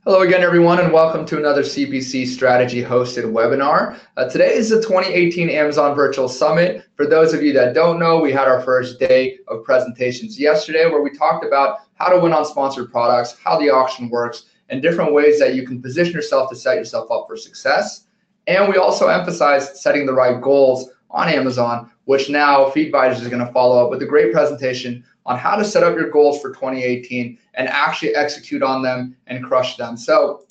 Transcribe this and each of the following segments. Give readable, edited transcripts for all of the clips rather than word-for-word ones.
Hello again, everyone, and welcome to another CPC Strategy hosted webinar. Today is the 2018 Amazon Virtual Summit. For those of you that don't know, we had our first day of presentations yesterday where we talked about how to win on sponsored products, how the auction works, and different ways that you can position yourself to set yourself up for success. And we also emphasized setting the right goals on Amazon, which now Feedvisor is going to follow up with a great presentation on how to set up your goals for 2018 and actually execute on them and crush them. So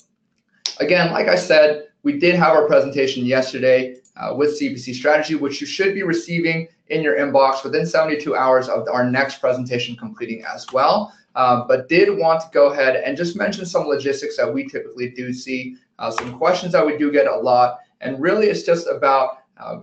again, like I said, we did have our presentation yesterday with CPC Strategy, which you should be receiving in your inbox within 72 hours of our next presentation completing as well. But did want to go ahead and just mention some logistics that we typically do see, some questions that we do get a lot, and really it's just about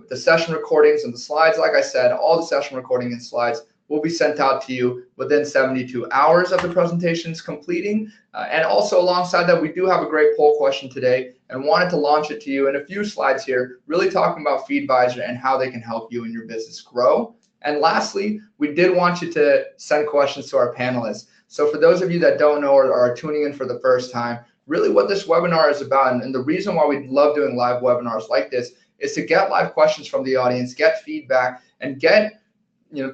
the session recordings and the slides. Like I said, all the session recording and slides will be sent out to you within 72 hours of the presentations completing. And also alongside that, we do have a great poll question today and wanted to launch it to you in a few slides here, really talking about Feedvisor and how they can help you and your business grow. And lastly, we did want you to send questions to our panelists. So for those of you that don't know or are tuning in for the first time, really what this webinar is about, and the reason why we love doing live webinars like this, is to get live questions from the audience, get feedback, and get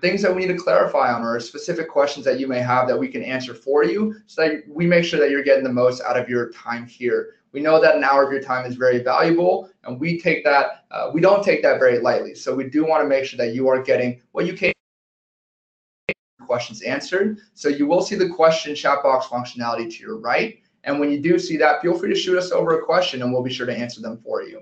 things that we need to clarify on, or specific questions that you may have that we can answer for you, so that we make sure that you're getting the most out of your time here. We know that an hour of your time is very valuable, and we take that, we don't take that very lightly. So we do want to make sure that you are getting what you can questions answered. So you will see the question chat box functionality to your right. And when you do see that, feel free to shoot us over a question and we'll be sure to answer them for you.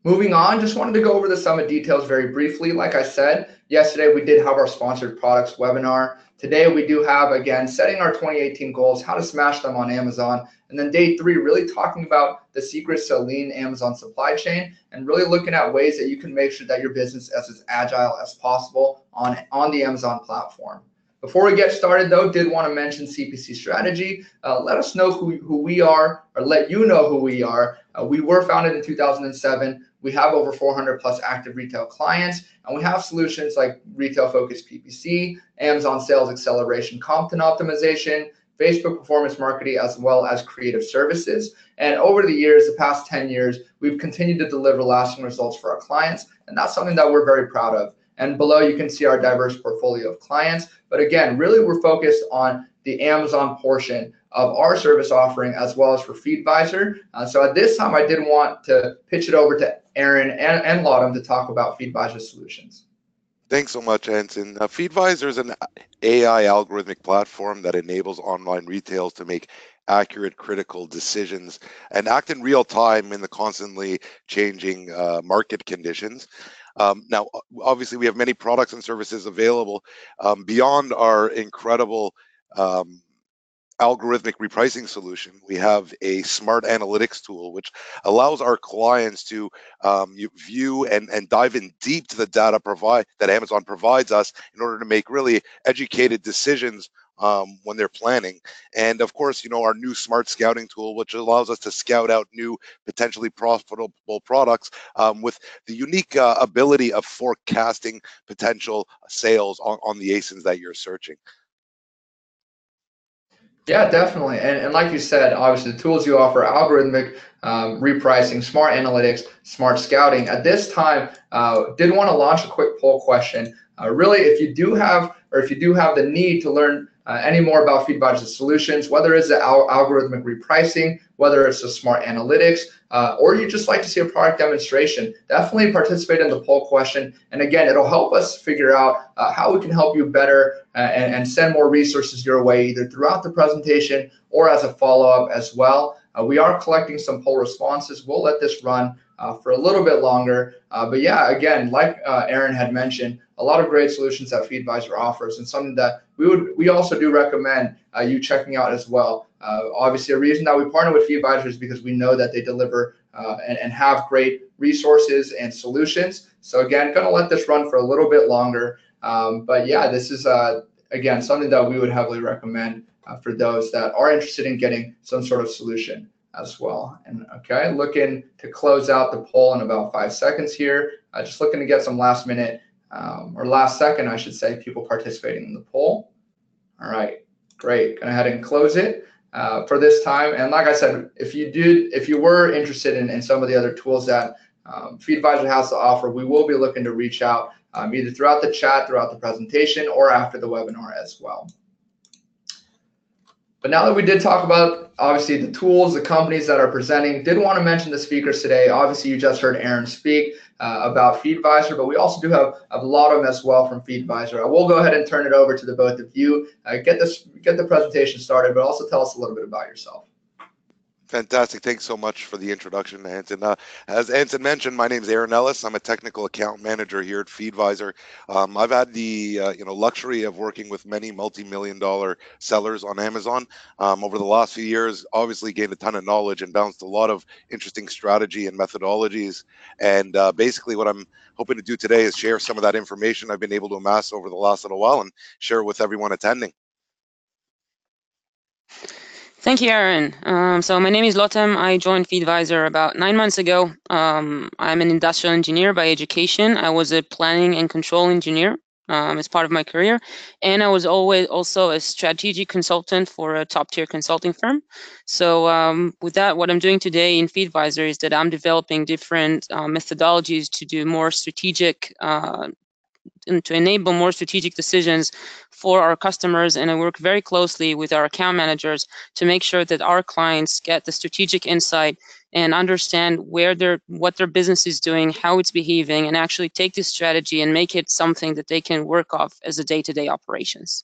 Moving on, just wanted to go over the summit details very briefly. Like I said, yesterday we did have our sponsored products webinar. Today we do have, again, setting our 2018 goals, how to smash them on Amazon. And then day 3, really talking about the secrets to a lean Amazon supply chain and really looking at ways that you can make sure that your business is as agile as possible on the Amazon platform. Before we get started, though, did want to mention CPC Strategy. Let us know who we are, or let you know who we are. We were founded in 2007. We have over 400 plus active retail clients, and we have solutions like retail-focused PPC, Amazon sales acceleration, content optimization, Facebook performance marketing, as well as creative services. And over the years, the past 10 years, we've continued to deliver lasting results for our clients, and that's something that we're very proud of. And below you can see our diverse portfolio of clients. But again, really we're focused on the Amazon portion of our service offering as well as for Feedvisor. So at this time, I did want to pitch it over to Aaron and Lautem to talk about Feedvisor solutions. Thanks so much, Anson. Feedvisor is an AI algorithmic platform that enables online retailers to make accurate, critical decisions and act in real time in the constantly changing market conditions. Now, obviously, we have many products and services available beyond our incredible algorithmic repricing solution. We have a smart analytics tool which allows our clients to view and dive in deep to the data that Amazon provides us in order to make really educated decisions when they're planning. And of course, our new smart scouting tool, which allows us to scout out new potentially profitable products with the unique ability of forecasting potential sales on the ASINs that you're searching. Yeah, definitely. And like you said, obviously the tools you offer, algorithmic repricing, smart analytics, smart scouting. At this time, did want to launch a quick poll question. Really, if you do have the need to learn any more about Feedvisor solutions, whether it's the algorithmic repricing, whether it's the smart analytics, or you just like to see a product demonstration, definitely participate in the poll question. And again, it'll help us figure out how we can help you better and send more resources your way, either throughout the presentation or as a follow-up as well. We are collecting some poll responses. We'll let this run for a little bit longer. But yeah, again, like Aaron had mentioned, a lot of great solutions that Feedvisor offers, and something that we also do recommend you checking out as well. Obviously, a reason that we partner with Feedvisor is because we know that they deliver and have great resources and solutions. So again, going to let this run for a little bit longer. But yeah, this is, again, something that we would heavily recommend for those that are interested in getting some sort of solution as well. And okay, looking to close out the poll in about 5 seconds here. Just looking to get some last minute or last second, I should say, people participating in the poll. All right, great. Go ahead and close it. for this time. And like I said, if you were interested in some of the other tools that Feedvisor has to offer, we will be looking to reach out either throughout the chat, throughout the presentation, or after the webinar as well. But now that we did talk about, obviously, the tools, the companies that are presenting, did want to mention the speakers today. Obviously, you just heard Aaron speak about Feedvisor, but we also do have a lot of them as well from Feedvisor. I will go ahead and turn it over to the both of you. Get the presentation started, but also tell us a little bit about yourself. Fantastic. Thanks so much for the introduction, Anson. As Anson mentioned, my name is Aaron Ellis. I'm a technical account manager here at Feedvisor. I've had the luxury of working with many multi-million-dollar sellers on Amazon over the last few years. Obviously, gained a ton of knowledge and bounced a lot of interesting strategy and methodologies. And basically, what I'm hoping to do today is share some of that information I've been able to amass over the last little while and share it with everyone attending. Thank you, Aaron. So my name is Lotem. I joined Feedvisor about 9 months ago. I'm an industrial engineer by education. I was a planning and control engineer as part of my career. And I was always also a strategic consultant for a top-tier consulting firm. So with that, what I'm doing today in Feedvisor is that I'm developing different methodologies to do more strategic and to enable more strategic decisions for our customers. And I work very closely with our account managers to make sure that our clients get the strategic insight and understand what their business is doing, how it's behaving, and actually take this strategy and make it something that they can work off as a day-to-day operations.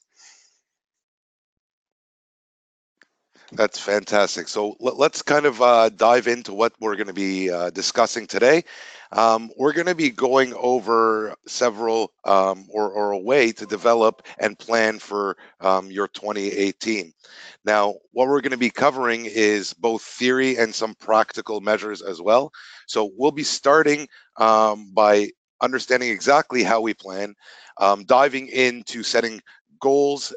That's fantastic. So let's kind of dive into what we're going to be discussing today. We're going to be going over several or a way to develop and plan for your 2018. Now, what we're going to be covering is both theory and some practical measures as well. So we'll be starting by understanding exactly how we plan, diving into setting goals,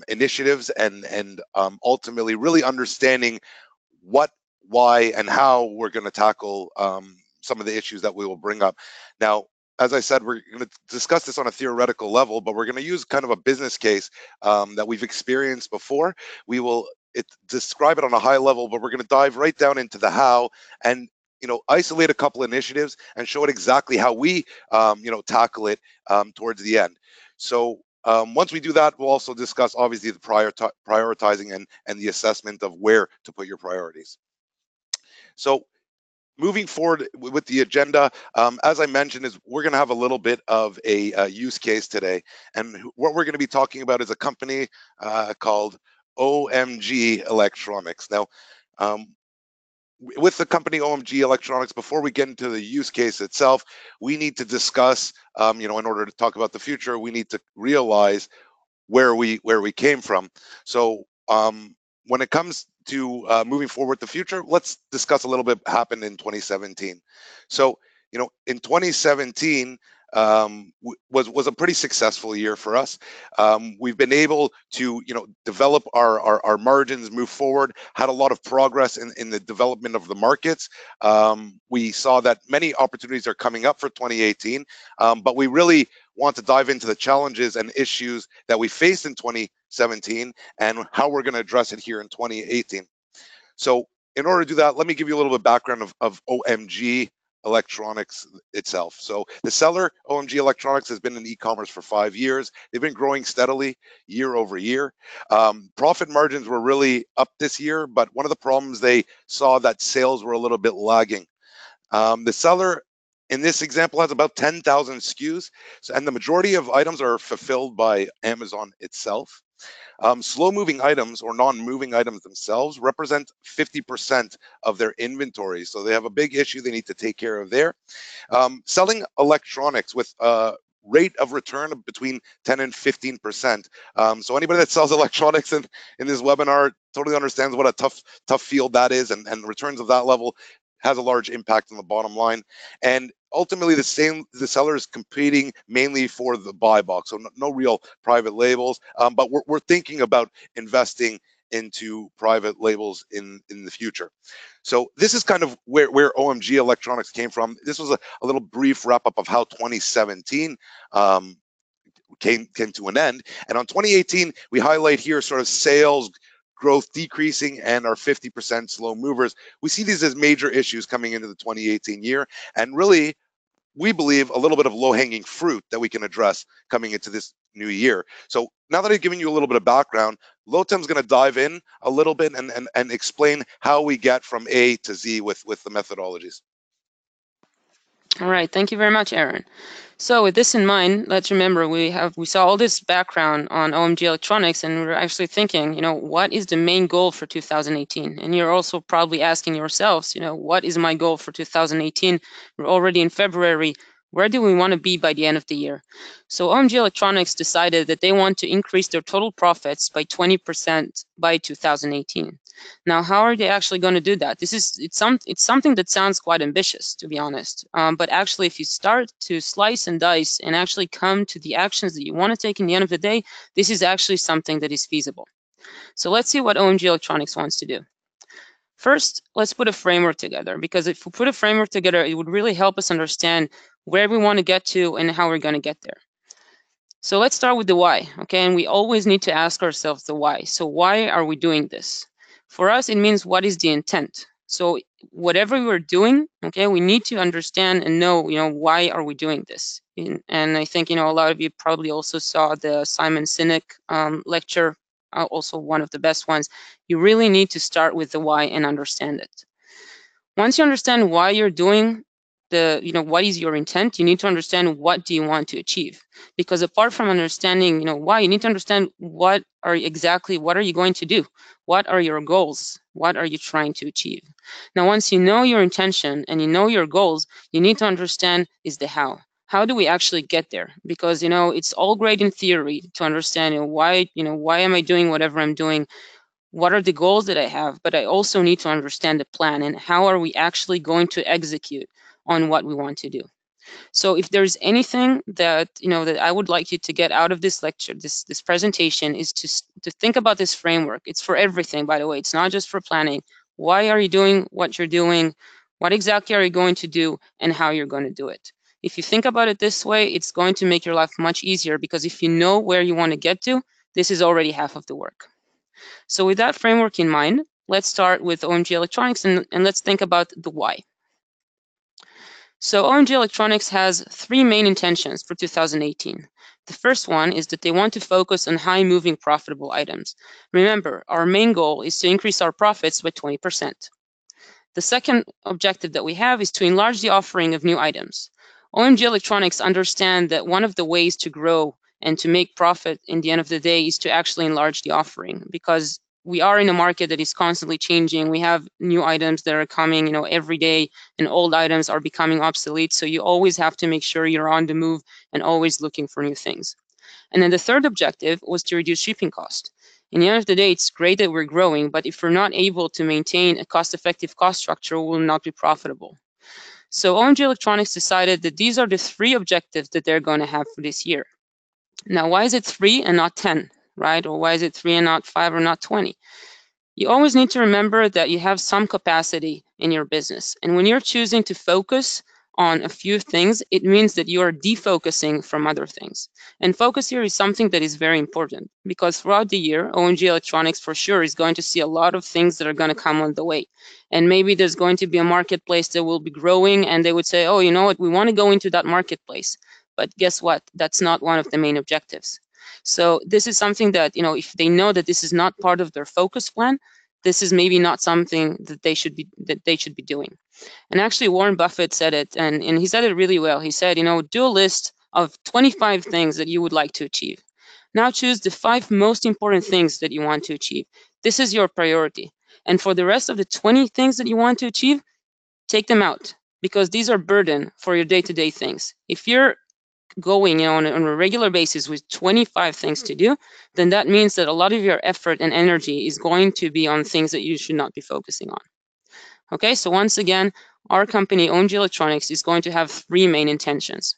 initiatives, and ultimately really understanding what, why, and how we're going to tackle some of the issues that we will bring up. Now, as I said, we're going to discuss this on a theoretical level, but we're going to use kind of a business case that we've experienced before. We will describe it on a high level, but we're going to dive right down into the how and isolate a couple initiatives and show it exactly how we tackle it towards the end. So once we do that, we'll also discuss obviously the prioritizing and the assessment of where to put your priorities. So moving forward with the agenda, as I mentioned, is we're going to have a little bit of a use case today. And what we're going to be talking about is a company called OMG Electronics. Now, with the company OMG Electronics, before we get into the use case itself, we need to discuss, in order to talk about the future, we need to realize where we came from. So when it comes to moving forward the future, let's discuss a little bit happened in 2017. So, in 2017, was a pretty successful year for us. We've been able to develop our margins, move forward, had a lot of progress in the development of the markets. We saw that many opportunities are coming up for 2018, but we really want to dive into the challenges and issues that we faced in 2017 and how we're going to address it here in 2018. So in order to do that, let me give you a little bit of background of OMG Electronics itself. So the seller, OMG Electronics, has been in e-commerce for 5 years. They've been growing steadily year over year. Profit margins were really up this year, but one of the problems they saw that sales were a little bit lagging. The seller in this example has about 10,000 SKUs, and the majority of items are fulfilled by Amazon itself. Slow-moving items or non-moving items themselves represent 50% of their inventory, so they have a big issue they need to take care of there. Selling electronics with rate of return of between 10 and 15%. So anybody that sells electronics in this webinar totally understands what a tough field that is, and returns of that level has a large impact on the bottom line. And ultimately, the seller is competing mainly for the buy box, so no real private labels. But we're thinking about investing into private labels in the future. So this is kind of where OMG Electronics came from. This was a little brief wrap up of how 2017 came to an end. And on 2018, we highlight here sort of sales, growth decreasing, and our 50% slow movers. We see these as major issues coming into the 2018 year, and really, we believe a little bit of low-hanging fruit that we can address coming into this new year. So now that I've given you a little bit of background, Lotem's going to dive in a little bit and explain how we get from A to Z with the methodologies. All right, thank you very much, Aaron. So with this in mind, let's remember we saw all this background on OMG Electronics, and we're actually thinking, what is the main goal for 2018? And you're also probably asking yourselves, what is my goal for 2018? We're already in February. Where do we want to be by the end of the year? So OMG Electronics decided that they want to increase their total profits by 20% by 2018. Now, how are they actually going to do that? It's something that sounds quite ambitious, to be honest. But actually, if you start to slice and dice and actually come to the actions that you want to take in the end of the day, this is actually something that is feasible. So let's see what OMG Electronics wants to do. First, let's put a framework together, because if we put a framework together, it would really help us understand where we want to get to and how we're going to get there. So let's start with the why, okay? And we always need to ask ourselves the why. So why are we doing this? For us, it means what is the intent? So whatever we're doing, okay, we need to understand and know, why are we doing this? And I think, a lot of you probably also saw the Simon Sinek lecture, also one of the best ones. You really need to start with the why and understand it. Once you understand why you're doing what is your intent, you need to understand what do you want to achieve. Because apart from understanding, why, you need to understand what are you going to do? What are your goals? What are you trying to achieve? Now, once you know your intention and you know your goals, you need to understand is the how. How do we actually get there? Because, it's all great in theory to understand, why am I doing whatever I'm doing? What are the goals that I have? But I also need to understand the plan and how are we actually going to execute on what we want to do. So if there's anything that that I would like you to get out of this lecture, this presentation, is to think about this framework. It's for everything, by the way. It's not just for planning. Why are you doing what you're doing? What exactly are you going to do, and how you're going to do it? If you think about it this way, it's going to make your life much easier, because if you know where you want to get to, this is already half of the work. So with that framework in mind, let's start with OMG Electronics and let's think about the why. So OMG Electronics has three main intentions for 2018. The first one is that they want to focus on high-moving profitable items. Remember, our main goal is to increase our profits by 20%. The second objective that we have is to enlarge the offering of new items. OMG Electronics understand that one of the ways to grow and to make profit in the end of the day is to actually enlarge the offering, because we are in a market that is constantly changing. We have new items that are coming, every day, and old items are becoming obsolete. So you always have to make sure you're on the move and always looking for new things. And then the third objective was to reduce shipping cost. In the end of the day, it's great that we're growing, but if we're not able to maintain a cost-effective cost structure, we will not be profitable. So OMG Electronics decided that these are the three objectives that they're going to have for this year. Now, why is it 3 and not 10, right? Or why is it 3 and not 5 or not 20? You always need to remember that you have some capacity in your business. And when you're choosing to focus on a few things, it means that you are defocusing from other things. And focus here is something that is very important, because throughout the year, OMG Electronics for sure is going to see a lot of things that are going to come on the way. And maybe there's going to be a marketplace that will be growing, and they would say, oh, you know what, we want to go into that marketplace. But guess what? That's not one of the main objectives. So this is something that, if they know that this is not part of their focus plan, this is maybe not something that they should be doing. And actually, Warren Buffett said it, and he said it really well. He said, do a list of 25 things that you would like to achieve. Now choose the 5 most important things that you want to achieve. This is your priority. And for the rest of the 20 things that you want to achieve, take them out, because these are burden for your day-to-day things. If you're going on a regular basis with 25 things to do, then that means that a lot of your effort and energy is going to be on things that you should not be focusing on. Okay, so once again, our company, OMG Electronics, is going to have 3 main intentions.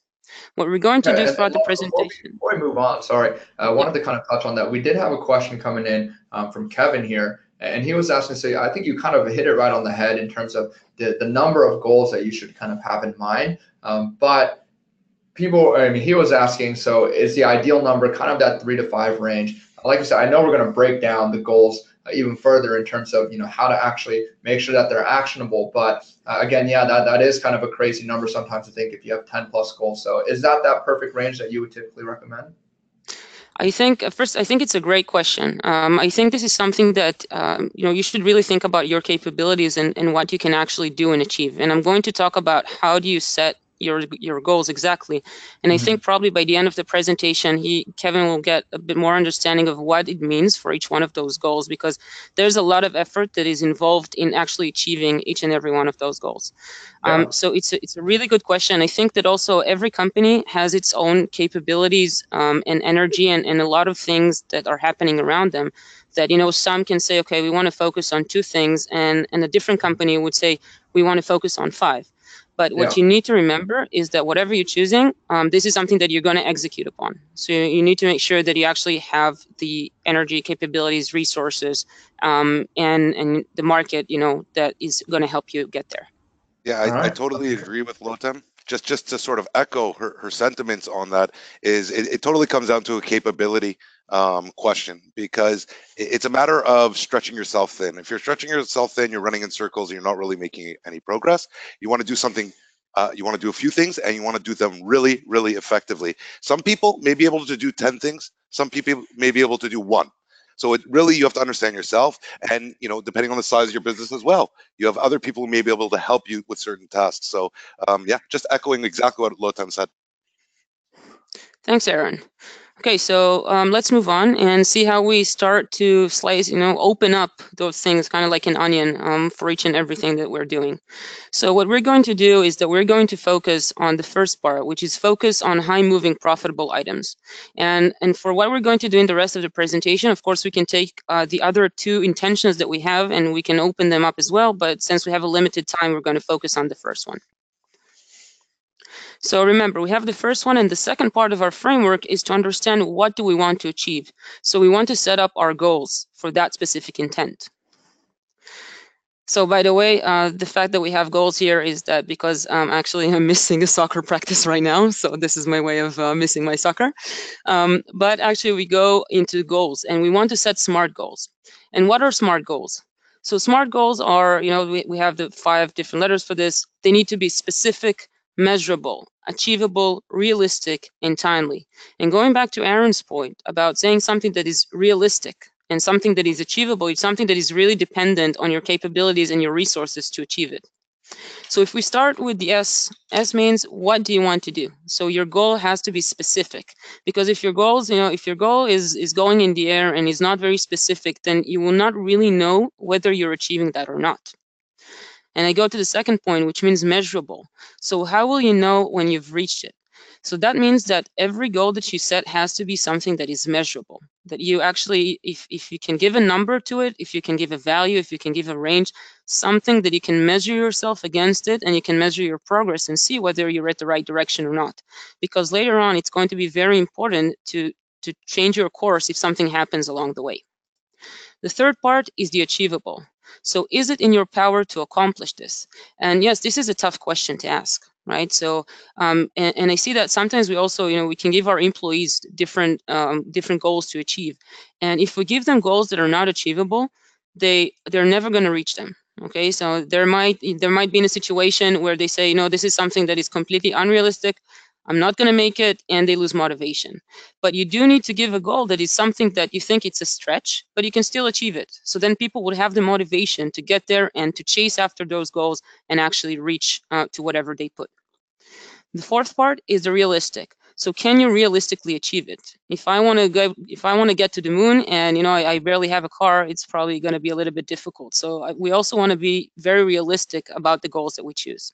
What we're going to do throughout the presentation. Before we move on, sorry, I wanted to kind of touch on that. We did have a question coming in from Kevin here, and he was asking, so I think you kind of hit it right on the head in terms of the number of goals that you should kind of have in mind. But he was asking, so is the ideal number kind of that 3 to 5 range? like I said, I know we're going to break down the goals even further in terms of how to actually make sure that they're actionable. But again, yeah, that is kind of a crazy number sometimes to think if you have 10 plus goals. So is that perfect range that you would typically recommend? I think first, I think it's a great question. I think this is something that you should really think about your capabilities and what you can actually do and achieve. And I'm going to talk about how do you set your goals exactly. And I think probably by the end of the presentation, Kevin will get a bit more understanding of what it means for each one of those goals, because there's a lot of effort that is involved in actually achieving each and every one of those goals. So it's a really good question. I think that also every company has its own capabilities and energy and a lot of things that are happening around them that, some can say, okay, we want to focus on 2 things, and a different company would say, we want to focus on 5. But what you need to remember is that whatever you're choosing, this is something that you're going to execute upon. So you need to make sure that you actually have the energy, capabilities, resources, and the market, that is going to help you get there. Yeah, I totally agree with Lotem. Just to sort of echo her sentiments on that, is it totally comes down to a capability question, because it's a matter of stretching yourself thin. If you're stretching yourself thin, you're running in circles, and you're not really making any progress. You want to do something. You want to do a few things, and you want to do them really, really effectively. Some people may be able to do 10 things. Some people may be able to do 1. So it really, you have to understand yourself, and depending on the size of your business as well, you have other people who may be able to help you with certain tasks. So yeah, just echoing exactly what Lotem said. Thanks, Aaron. Okay, so let's move on and see how we start to slice, open up those things kind of like an onion for each and everything that we're doing. So what we're going to do is that we're going to focus on the first part, which is focus on high-moving profitable items. And for what we're going to do in the rest of the presentation, of course, we can take the other 2 intentions that we have and we can open them up as well. But since we have a limited time, we're going to focus on the first one. So remember, we have the first one, and the second part of our framework is to understand what do we want to achieve. So we want to set up our goals for that specific intent. So by the way, the fact that we have goals here is that because actually I'm missing a soccer practice right now. So this is my way of missing my soccer. But actually we go into goals, and we want to set SMART goals. And what are SMART goals? So SMART goals are, we have the 5 different letters for this. They need to be specific, measurable, achievable, realistic, and timely. And going back to Aaron's point about saying something that is realistic and something that is achievable, it's something that is really dependent on your capabilities and your resources to achieve it. So if we start with the S means what do you want to do? So your goal has to be specific, because if your goals, if your goal is going in the air and is not very specific, then you will not really know whether you're achieving that or not. And I go to the second point, which means measurable. So how will you know when you've reached it? So that means that every goal that you set has to be something that is measurable, that you actually, if you can give a number to it, if you can give a value, if you can give a range, something that you can measure yourself against it, and you can measure your progress and see whether you're at the right direction or not. Because later on, it's going to be very important to change your course if something happens along the way. The third part is the achievable. So is it in your power to accomplish this? And yes, this is a tough question to ask, right? So, and I see that sometimes we also, we can give our employees different goals to achieve. And if we give them goals that are not achievable, they're never going to reach them. Okay, so there might be in a situation where they say, this is something that is completely unrealistic. I'm not going to make it, and they lose motivation. But you do need to give a goal that is something that you think it's a stretch, but you can still achieve it. So then people would have the motivation to get there and to chase after those goals and actually reach to whatever they put. The fourth part is the realistic. So can you realistically achieve it? If I want to get to the moon and I barely have a car, it's probably going to be a little bit difficult. So we also want to be very realistic about the goals that we choose.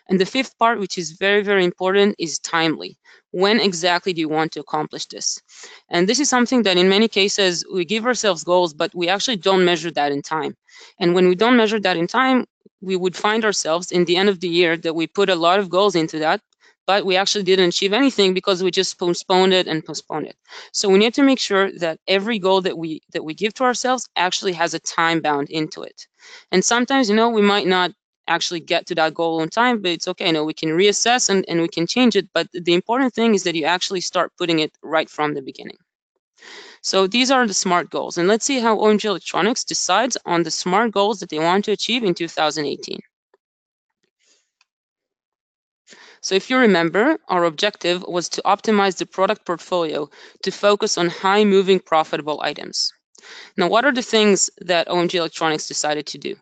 And the fifth part, which is very, very important, is timely. When exactly do you want to accomplish this? And this is something that in many cases we give ourselves goals, but we actually don't measure that in time. And when we don't measure that in time, we would find ourselves in the end of the year that we put a lot of goals into that, but we actually didn't achieve anything because we just postponed it and postponed it. So we need to make sure that every goal that we give to ourselves actually has a time bound into it. And sometimes, we might not actually get to that goal on time, but it's okay. We can reassess and we can change it. But the important thing is that you actually start putting it right from the beginning. So these are the SMART goals. And let's see how OMG Electronics decides on the SMART goals that they want to achieve in 2018. So if you remember, our objective was to optimize the product portfolio to focus on high-moving profitable items. Now, what are the things that OMG Electronics decided to do?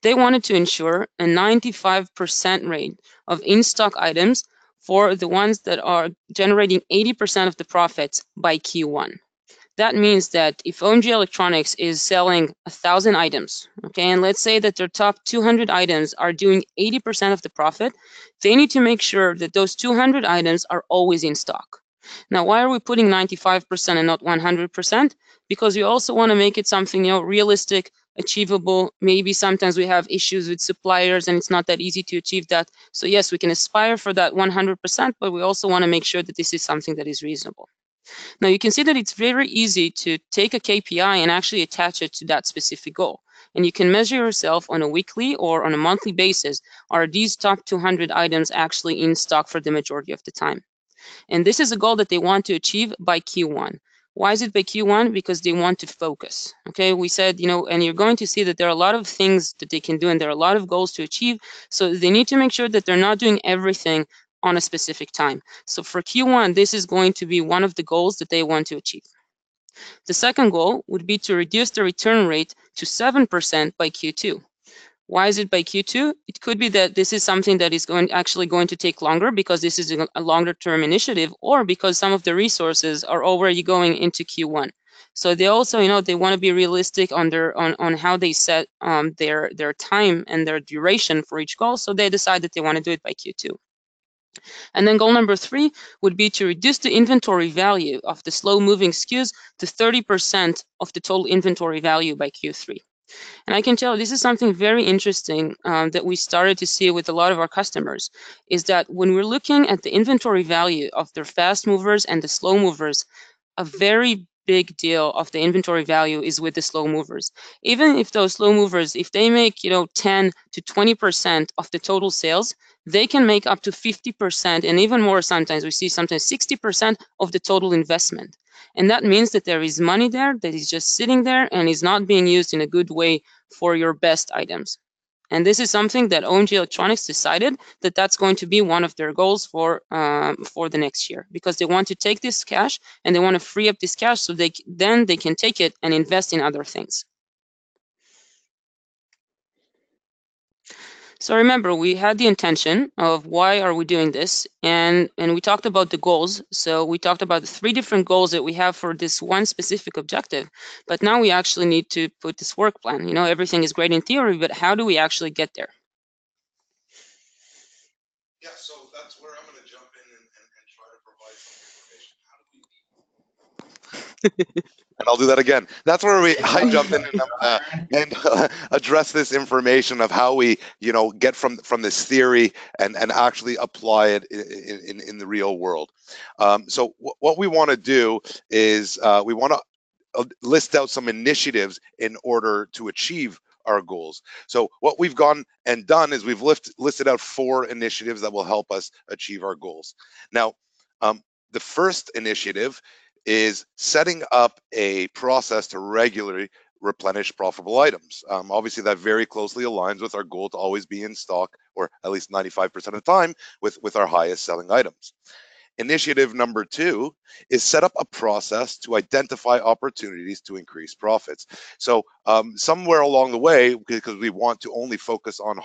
They wanted to ensure a 95% rate of in-stock items for the ones that are generating 80% of the profits by Q1. That means that if OMG Electronics is selling 1,000 items, okay, and let's say that their top 200 items are doing 80% of the profit, they need to make sure that those 200 items are always in stock. Now, why are we putting 95% and not 100%? Because we also want to make it something, realistic, achievable. Maybe sometimes we have issues with suppliers and it's not that easy to achieve that. So yes, we can aspire for that 100%, but we also want to make sure that this is something that is reasonable. Now you can see that it's very easy to take a KPI and actually attach it to that specific goal. And you can measure yourself on a weekly or on a monthly basis. Are these top 200 items actually in stock for the majority of the time? And this is a goal that they want to achieve by Q1. Why is it by Q1? Because they want to focus. Okay, we said, and you're going to see that there are a lot of things that they can do and there are a lot of goals to achieve. So they need to make sure that they're not doing everything on a specific time. So for Q1, this is going to be one of the goals that they want to achieve. The second goal would be to reduce the return rate to 7% by Q2. Why is it by Q2? It could be that this is something that is actually going to take longer because this is a longer term initiative, or because some of the resources are already going into Q1. So they also, they want to be realistic on how they set their time and their duration for each goal. So they decide that they want to do it by Q2. And then goal number 3 would be to reduce the inventory value of the slow-moving SKUs to 30% of the total inventory value by Q3. And I can tell this is something very interesting that we started to see with a lot of our customers, is that when we're looking at the inventory value of their fast movers and the slow movers, a very big deal of the inventory value is with the slow movers. Even if those slow movers, if they make 10 to 20% of the total sales, they can make up to 50% and even more. Sometimes we see sometimes 60% of the total investment. And that means that there is money there that is just sitting there and is not being used in a good way for your best items. And this is something that OMG Electronics decided that that's going to be one of their goals for the next year, because they want to take this cash and they want to free up this cash so then they can take it and invest in other things. So remember, we had the intention of why are we doing this, and we talked about the goals. So we talked about the 3 different goals that we have for this one specific objective, but now we actually need to put this work plan. Everything is great in theory, but how do we actually get there? Yeah, so that's where I'm going to jump in and try to provide some information. How do we and I'll do that again. That's where I jump in and address this information of how we, get from this theory and actually apply it in the real world. So what we want to do is we want to list out some initiatives in order to achieve our goals. So what we've gone and done is we've listed out 4 initiatives that will help us achieve our goals. Now, the first initiative is setting up a process to regularly replenish profitable items. Obviously, that very closely aligns with our goal to always be in stock, or at least 95% of the time, with our highest selling items. Initiative number 2 is set up a process to identify opportunities to increase profits. So somewhere along the way, because we want to only focus on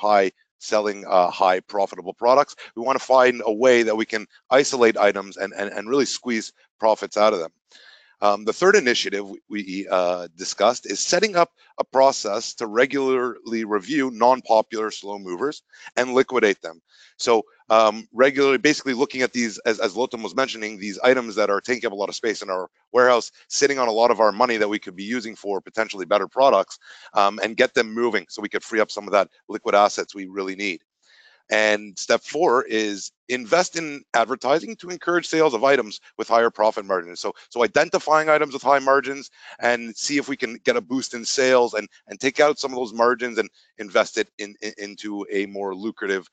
selling high profitable products, we want to find a way that we can isolate items and really squeeze profits out of them. The third initiative we discussed is setting up a process to regularly review non-popular slow movers and liquidate them. So regularly, basically looking at these, as Lotham was mentioning, these items that are taking up a lot of space in our warehouse, sitting on a lot of our money that we could be using for potentially better products, and get them moving so we could free up some of that liquid assets we really need. And step 4 is invest in advertising to encourage sales of items with higher profit margins. So identifying items with high margins and see if we can get a boost in sales and take out some of those margins and invest it into a more lucrative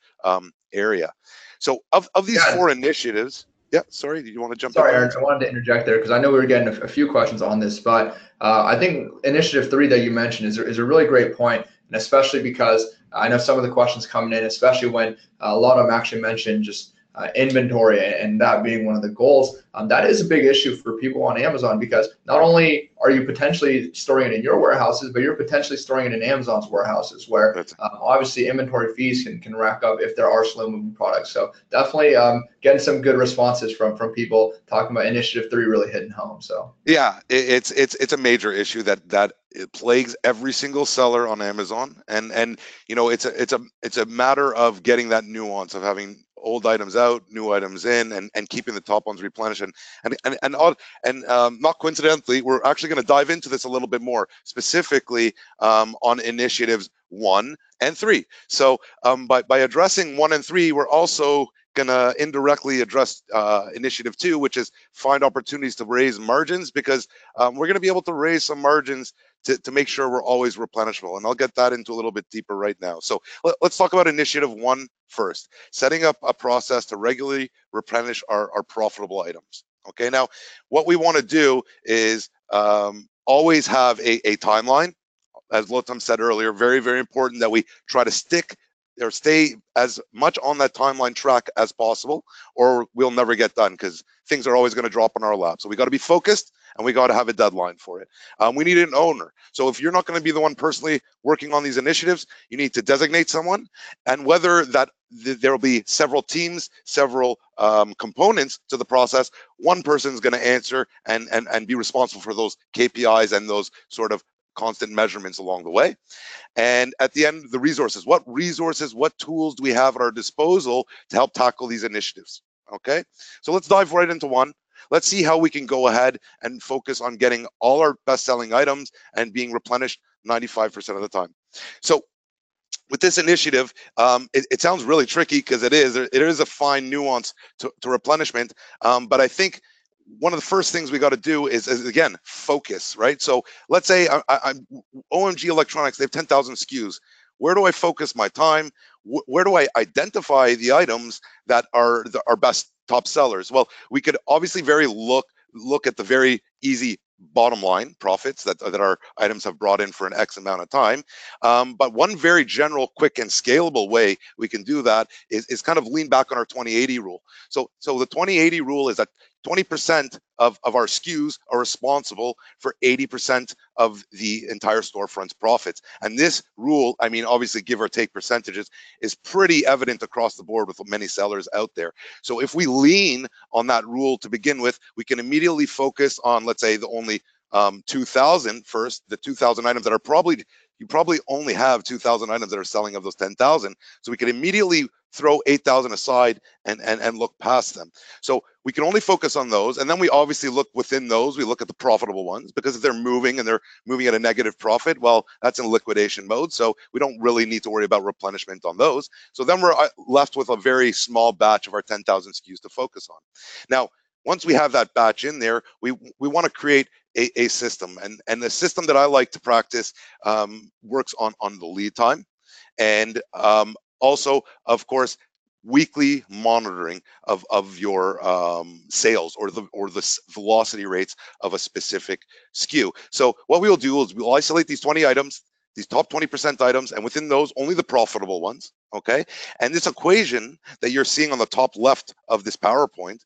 area. So of these 4 initiatives, Yeah, sorry, did you want to jump in Sorry, there? Aaron, I wanted to interject there because I know we were getting a few questions on this, but I think Initiative 3 that you mentioned is a really great point, and especially because I know some of the questions coming in, especially when a lot of them actually mentioned just inventory and that being one of the goals. That is a big issue for people on Amazon because not only are you potentially storing it in your warehouses, but you're potentially storing it in Amazon's warehouses where obviously inventory fees can rack up if there are slow moving products. So definitely getting some good responses from people talking about Initiative 3 really hitting home. So yeah, it's a major issue that it plagues every single seller on Amazon, and it's a matter of getting that nuance of having old items out, new items in, and keeping the top ones replenished. And not coincidentally, we're actually going to dive into this a little bit more specifically on initiatives 1 and 3. So by addressing 1 and 3, we're also going to indirectly address initiative 2, which is find opportunities to raise margins, because we're going to be able to raise some margins to make sure we're always replenishable. And I'll get that into a little bit deeper right now. So let's talk about initiative 1 first, setting up a process to regularly replenish our profitable items. Okay, now what we want to do is always have a timeline. As Lotham said earlier, very, very important that we try to stick or stay as much on that timeline track as possible, or we'll never get done because things are always going to drop on our lap. So we got to be focused and we got to have a deadline for it. We need an owner. So if you're not going to be the one personally working on these initiatives, you need to designate someone, and whether that there will be several teams, several components to the process, one person is going to answer and be responsible for those KPIs and those sort of constant measurements along the way. And at the end, the resources, what tools do we have at our disposal to help tackle these initiatives? Okay, so let's dive right into 1. Let's see how we can go ahead and focus on getting all our best-selling items and being replenished 95% of the time. So with this initiative, it sounds really tricky because it is a fine nuance to replenishment, but I think one of the first things we got to do is again focus, right? So let's say I'm OMG Electronics, they have 10,000 SKUs. Where do I focus my time? Where do I identify the items that are our best top sellers? Well, we could obviously look at the very easy bottom line profits that our items have brought in for an X amount of time. But one very general, quick, and scalable way we can do that is kind of lean back on our 20/80 rule. So the 20/80 rule is that 20% of our SKUs are responsible for 80% of the entire storefront's profits. And this rule, I mean, obviously give or take percentages, is pretty evident across the board with many sellers out there. So if we lean on that rule to begin with, we can immediately focus on, let's say, the only 2,000 first, the 2,000 items that are you probably only have 2,000 items that are selling of those 10,000. So we can immediately throw 8,000 aside and look past them. So we can only focus on those. And then we obviously look within those. We look at the profitable ones, because if they're moving and they're moving at a negative profit, well, that's in liquidation mode. So we don't really need to worry about replenishment on those. So then we're left with a very small batch of our 10,000 SKUs to focus on. Now, once we have that batch in there, we want to create a system. And the system that I like to practice works on the lead time, and also, of course, weekly monitoring of your sales or the velocity rates of a specific SKU. So what we will do is we'll isolate these 20 items, these top 20% items, and within those, only the profitable ones. Okay, and this equation that you're seeing on the top left of this PowerPoint,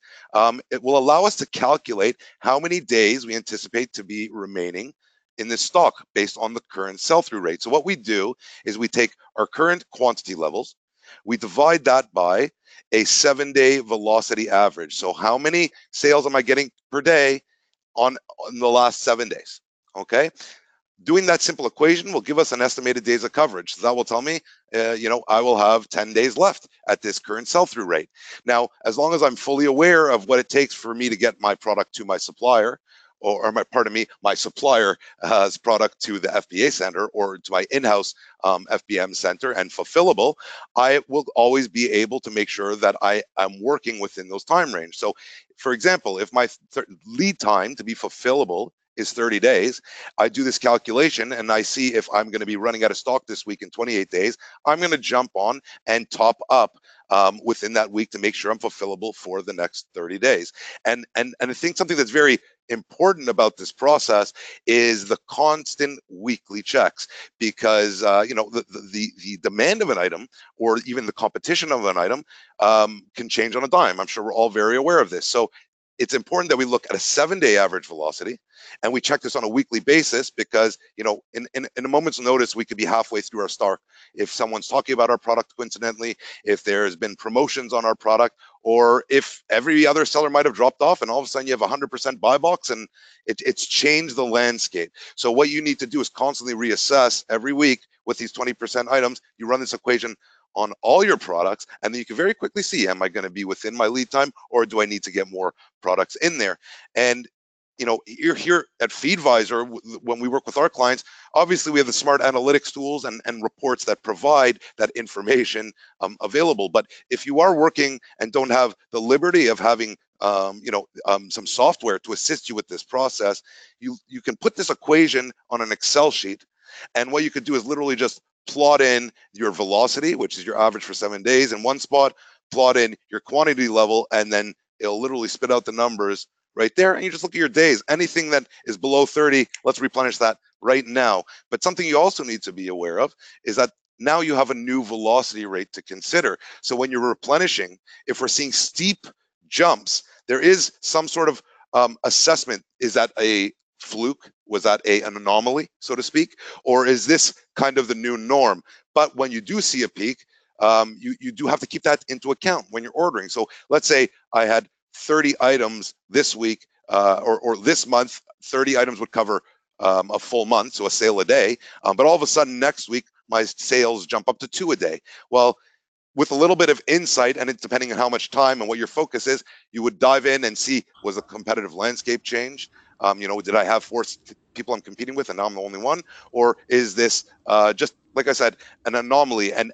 it will allow us to calculate how many days we anticipate to be remaining in this stock based on the current sell-through rate. So what we do is we take our current quantity levels, we divide that by a 7-day velocity average. So how many sales am I getting per day on the last 7 days? Okay. Doing that simple equation will give us an estimated days of coverage. So that will tell me, I will have 10 days left at this current sell-through rate. Now, as long as I'm fully aware of what it takes for me to get my product to my supplier, my supplier's product to the FBA center or to my in-house FBM center and fulfillable, I will always be able to make sure that I am working within those time range. So, for example, if my lead time to be fulfillable is 30 days. I do this calculation and I see if I'm going to be running out of stock this week in 28 days, I'm going to jump on and top up within that week to make sure I'm fulfillable for the next 30 days. And I think something that's very important about this process is the constant weekly checks, because the demand of an item or even the competition of an item can change on a dime. I'm sure we're all very aware of this. So it's important that we look at a 7-day average velocity, and we check this on a weekly basis, because in a moment's notice we could be halfway through our stock if someone's talking about our product coincidentally, if there's been promotions on our product, or if every other seller might have dropped off and all of a sudden you have 100% buy box and it's changed the landscape. So what you need to do is constantly reassess every week with these 20% items. You run this equation on all your products, and then you can very quickly see, am I going to be within my lead time, or do I need to get more products in there? And you're here at Feedvisor, when we work with our clients, obviously we have the smart analytics tools and reports that provide that information available. But if you are working and don't have the liberty of having some software to assist you with this process, you can put this equation on an Excel sheet, and what you could do is literally just plot in your velocity, which is your average for 7 days in one spot, plot in your quantity level, and then it'll literally spit out the numbers right there. And you just look at your days. Anything that is below 30, let's replenish that right now. But something you also need to be aware of is that now you have a new velocity rate to consider. So when you're replenishing, if we're seeing steep jumps, there is some sort of assessment. Is that a fluke? Was that an anomaly, so to speak? Or is this kind of the new norm? But when you do see a peak, you do have to keep that into account when you're ordering. So let's say I had 30 items this week, or this month. 30 items would cover a full month, so a sale a day. But all of a sudden next week, my sales jump up to 2 a day. Well, with a little bit of insight, and it's depending on how much time and what your focus is, you would dive in and see, was the competitive landscape change? Did I have 4 people I'm competing with and now I'm the only one? Or is this just, like I said, an anomaly? And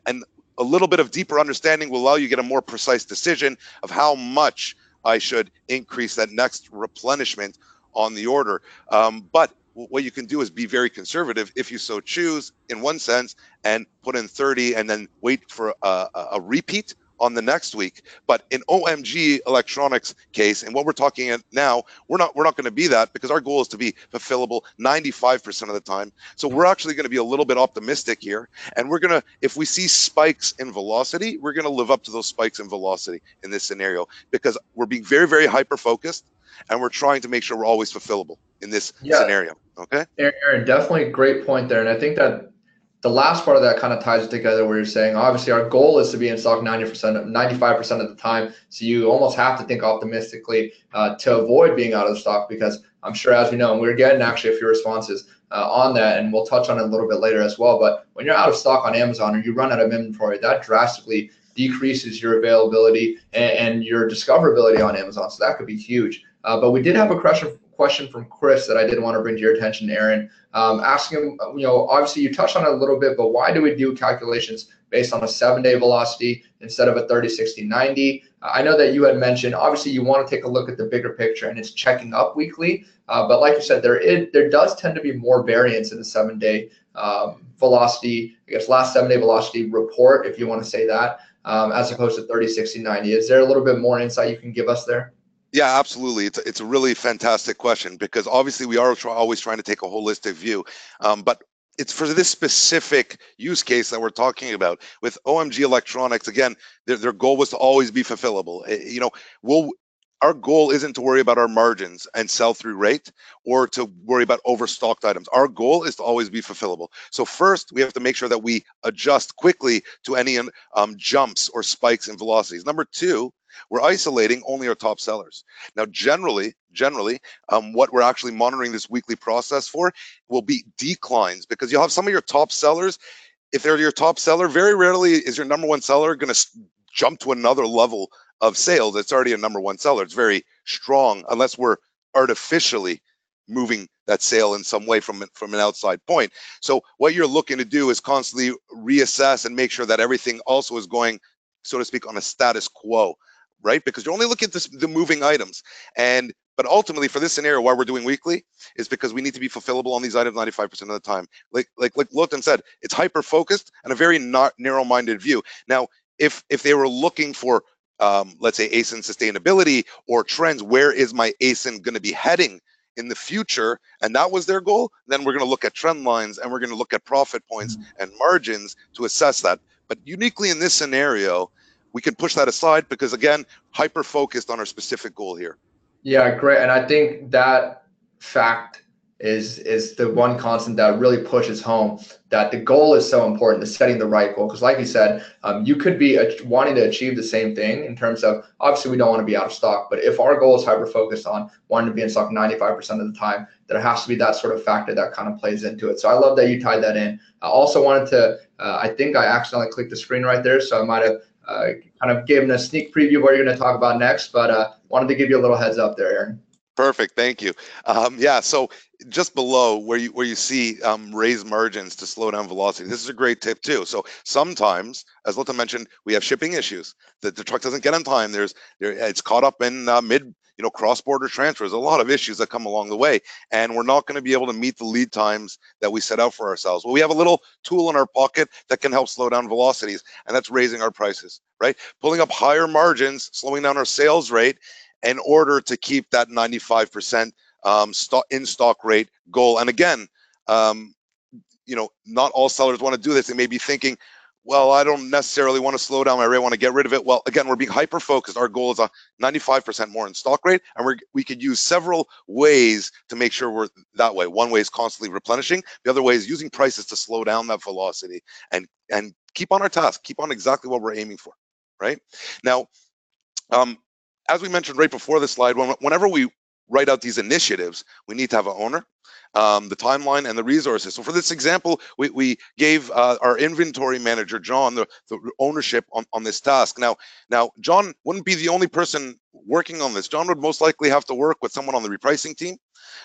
a little bit of deeper understanding will allow you to get a more precise decision of how much I should increase that next replenishment on the order. But what you can do is be very conservative if you so choose, in one sense, and put in 30 and then wait for a repeat on the next week. But in OMG Electronics case, and what we're talking at now, we're not going to be that, because our goal is to be fulfillable 95% of the time. So we're actually going to be a little bit optimistic here, and we're going to, if we see spikes in velocity, we're going to live up to those spikes in velocity in this scenario, because we're being very, very hyper focused, and we're trying to make sure we're always fulfillable in this scenario. Okay, Aaron, definitely great point there, and I think that the last part of that kind of ties it together, where you're saying, obviously our goal is to be in stock 95% of the time. So you almost have to think optimistically to avoid being out of stock, because I'm sure, as we know, and we're getting actually a few responses on that, and we'll touch on it a little bit later as well. But when you're out of stock on Amazon, or you run out of inventory, that drastically decreases your availability and your discoverability on Amazon. So that could be huge. But we did have a question from Chris that I did want to bring to your attention, Aaron, asking him, obviously you touched on it a little bit, but why do we do calculations based on a 7-day velocity instead of a 30, 60, 90? I know that you had mentioned, obviously you want to take a look at the bigger picture, and it's checking up weekly. But like you said, there does tend to be more variance in the 7-day velocity, I guess last 7-day velocity report, if you want to say that, as opposed to 30, 60, 90. Is there a little bit more insight you can give us there? Yeah, absolutely. It's a really fantastic question, because obviously we are always trying to take a holistic view, but it's for this specific use case that we're talking about with OMG Electronics. Again, their goal was to always be fulfillable. Our goal isn't to worry about our margins and sell-through rate, or to worry about overstocked items. Our goal is to always be fulfillable. So first, we have to make sure that we adjust quickly to any jumps or spikes in velocities. Number 2, we're isolating only our top sellers. Now, generally, what we're actually monitoring this weekly process for will be declines, because you'll have some of your top sellers. If they're your top seller, very rarely is your number 1 seller going to jump to another level of sales. It's already a number 1 seller. It's very strong, unless we're artificially moving that sale in some way from an outside point. So what you're looking to do is constantly reassess and make sure that everything also is going, so to speak, on a status quo, right? Because you're only looking at the moving items. And But ultimately, for this scenario, why we're doing weekly is because we need to be fulfillable on these items 95% of the time. Like Lotan said, it's hyper focused and a very not narrow-minded view. Now, if they were looking for let's say ASIN sustainability or trends, where is my ASIN going to be heading in the future, and that was their goal, then we're going to look at trend lines and we're going to look at profit points and margins to assess that. But uniquely in this scenario, we can push that aside because, again, hyper focused on our specific goal here. Yeah, great. And I think that fact is the one constant that really pushes home that the goal is so important, the setting the right goal. Because like you said, you could be wanting to achieve the same thing in terms of, obviously we don't want to be out of stock, but if our goal is hyper focused on wanting to be in stock 95% of the time, there has to be that sort of factor that kind of plays into it. So I love that you tied that in. I also wanted to, I think I accidentally clicked the screen right there, so I might have kind of given a sneak preview of what you're going to talk about next, but wanted to give you a little heads up there, Aaron. Perfect, thank you. Yeah, so just below where you see raise margins to slow down velocity, this is a great tip too. So sometimes, as Lotan mentioned, we have shipping issues. The truck doesn't get on time. It's caught up in cross-border transfers. A lot of issues that come along the way, and we're not going to be able to meet the lead times that we set out for ourselves. Well, we have a little tool in our pocket that can help slow down velocities, and that's raising our prices, right? Pulling up higher margins, slowing down our sales rate, in order to keep that 95% in-stock rate goal. And again, not all sellers want to do this. They may be thinking, well, I don't necessarily want to slow down my rate, I want to get rid of it. Well, again, we're being hyper-focused. Our goal is a 95% more in stock rate, and we could use several ways to make sure we're that way. One way is constantly replenishing. The other way is using prices to slow down that velocity and keep on our task, keep on exactly what we're aiming for, right? Now, as we mentioned right before the slide, whenever we write out these initiatives, we need to have an owner, the timeline, and the resources. So for this example, we gave our inventory manager, John, the ownership on this task. Now, John wouldn't be the only person working on this. John would most likely have to work with someone on the repricing team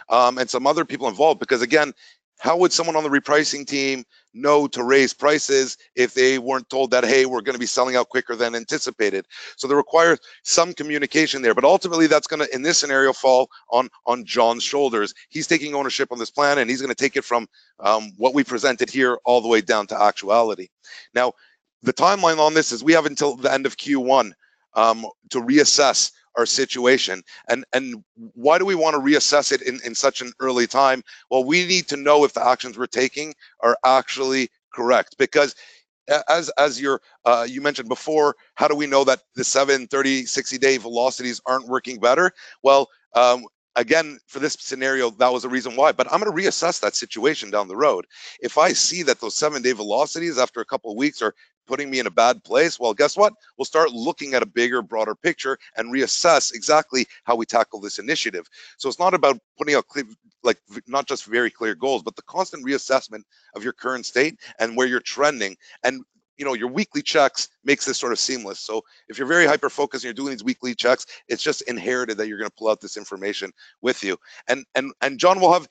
and some other people involved, because again, how would someone on the repricing team know to raise prices if they weren't told that, hey, we're going to be selling out quicker than anticipated? So there requires some communication there, but ultimately that's going to, in this scenario, fall on John's shoulders. He's taking ownership on this plan, and he's going to take it from what we presented here all the way down to actuality. Now, the timeline on this is we have until the end of Q1 to reassess our situation. And why do we want to reassess it in such an early time? Well, we need to know if the actions we're taking are actually correct, because as you mentioned before, how do we know that the 7, 30, 60-day velocities aren't working better? Well, again, for this scenario, that was the reason why, but I'm going to reassess that situation down the road. If I see that those 7-day velocities after a couple of weeks are putting me in a bad place, well, guess what? We'll start looking at a bigger, broader picture and reassess exactly how we tackle this initiative. So it's not about putting out not just very clear goals, but the constant reassessment of your current state and where you're trending. And your weekly checks makes this sort of seamless. So if you're very hyper focused and you're doing these weekly checks, it's just inherited that you're going to pull out this information with you. And John will have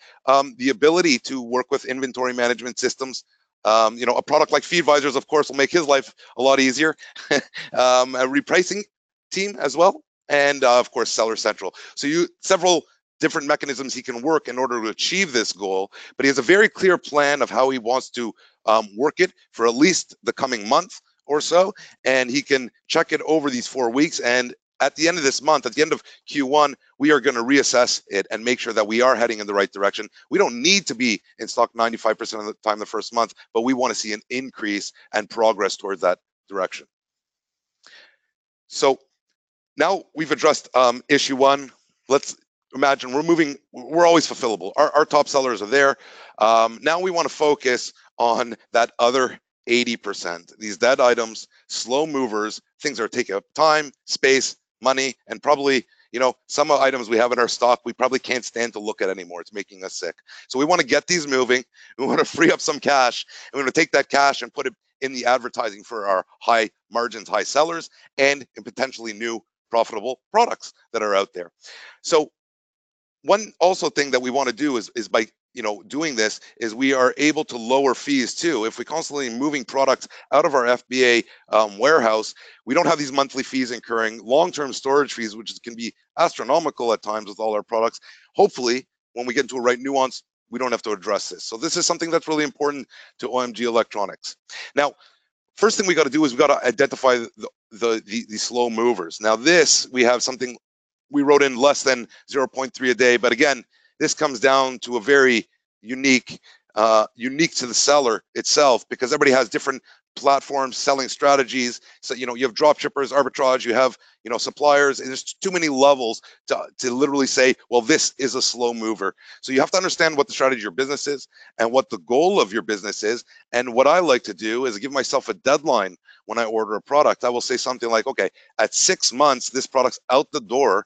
the ability to work with inventory management systems. A product like Feedvisor, of course, will make his life a lot easier. A repricing team as well, and of course, Seller Central. So several different mechanisms he can work in order to achieve this goal, but he has a very clear plan of how he wants to work it for at least the coming month or so, and he can check it over these 4 weeks. And at the end of this month, at the end of Q1, we are going to reassess it and make sure that we are heading in the right direction. We don't need to be in stock 95% of the time the first month, but we want to see an increase and progress towards that direction. So now we've addressed issue 1. Let's imagine we're always fulfillable. Our top sellers are there. Now we want to focus on that other 80%, these dead items, slow movers, things that are taking up time, space, money, and probably, some items we have in our stock we probably can't stand to look at anymore. It's making us sick. So we want to get these moving. We want to free up some cash, and we want to take that cash and put it in the advertising for our high margins, high sellers, and in potentially new profitable products that are out there. So one also thing that we want to do is by doing this is we are able to lower fees too. If we constantly moving products out of our FBA warehouse, we don't have these monthly fees incurring, long-term storage fees, which can be astronomical at times with all our products. Hopefully, when we get into a right nuance, we don't have to address this. So this is something that's really important to OMG Electronics. Now, first thing we got to do is we got to identify the slow movers. Now this, we have something we wrote in less than 0.3 a day, but again, this comes down to a very unique to the seller itself, because everybody has different platforms, selling strategies. So you have drop shippers, arbitrage, you have suppliers, and there's too many levels to literally say, well, this is a slow mover. So you have to understand what the strategy of your business is and what the goal of your business is. And what I like to do is give myself a deadline when I order a product. I will say something like, okay, at 6 months, this product's out the door.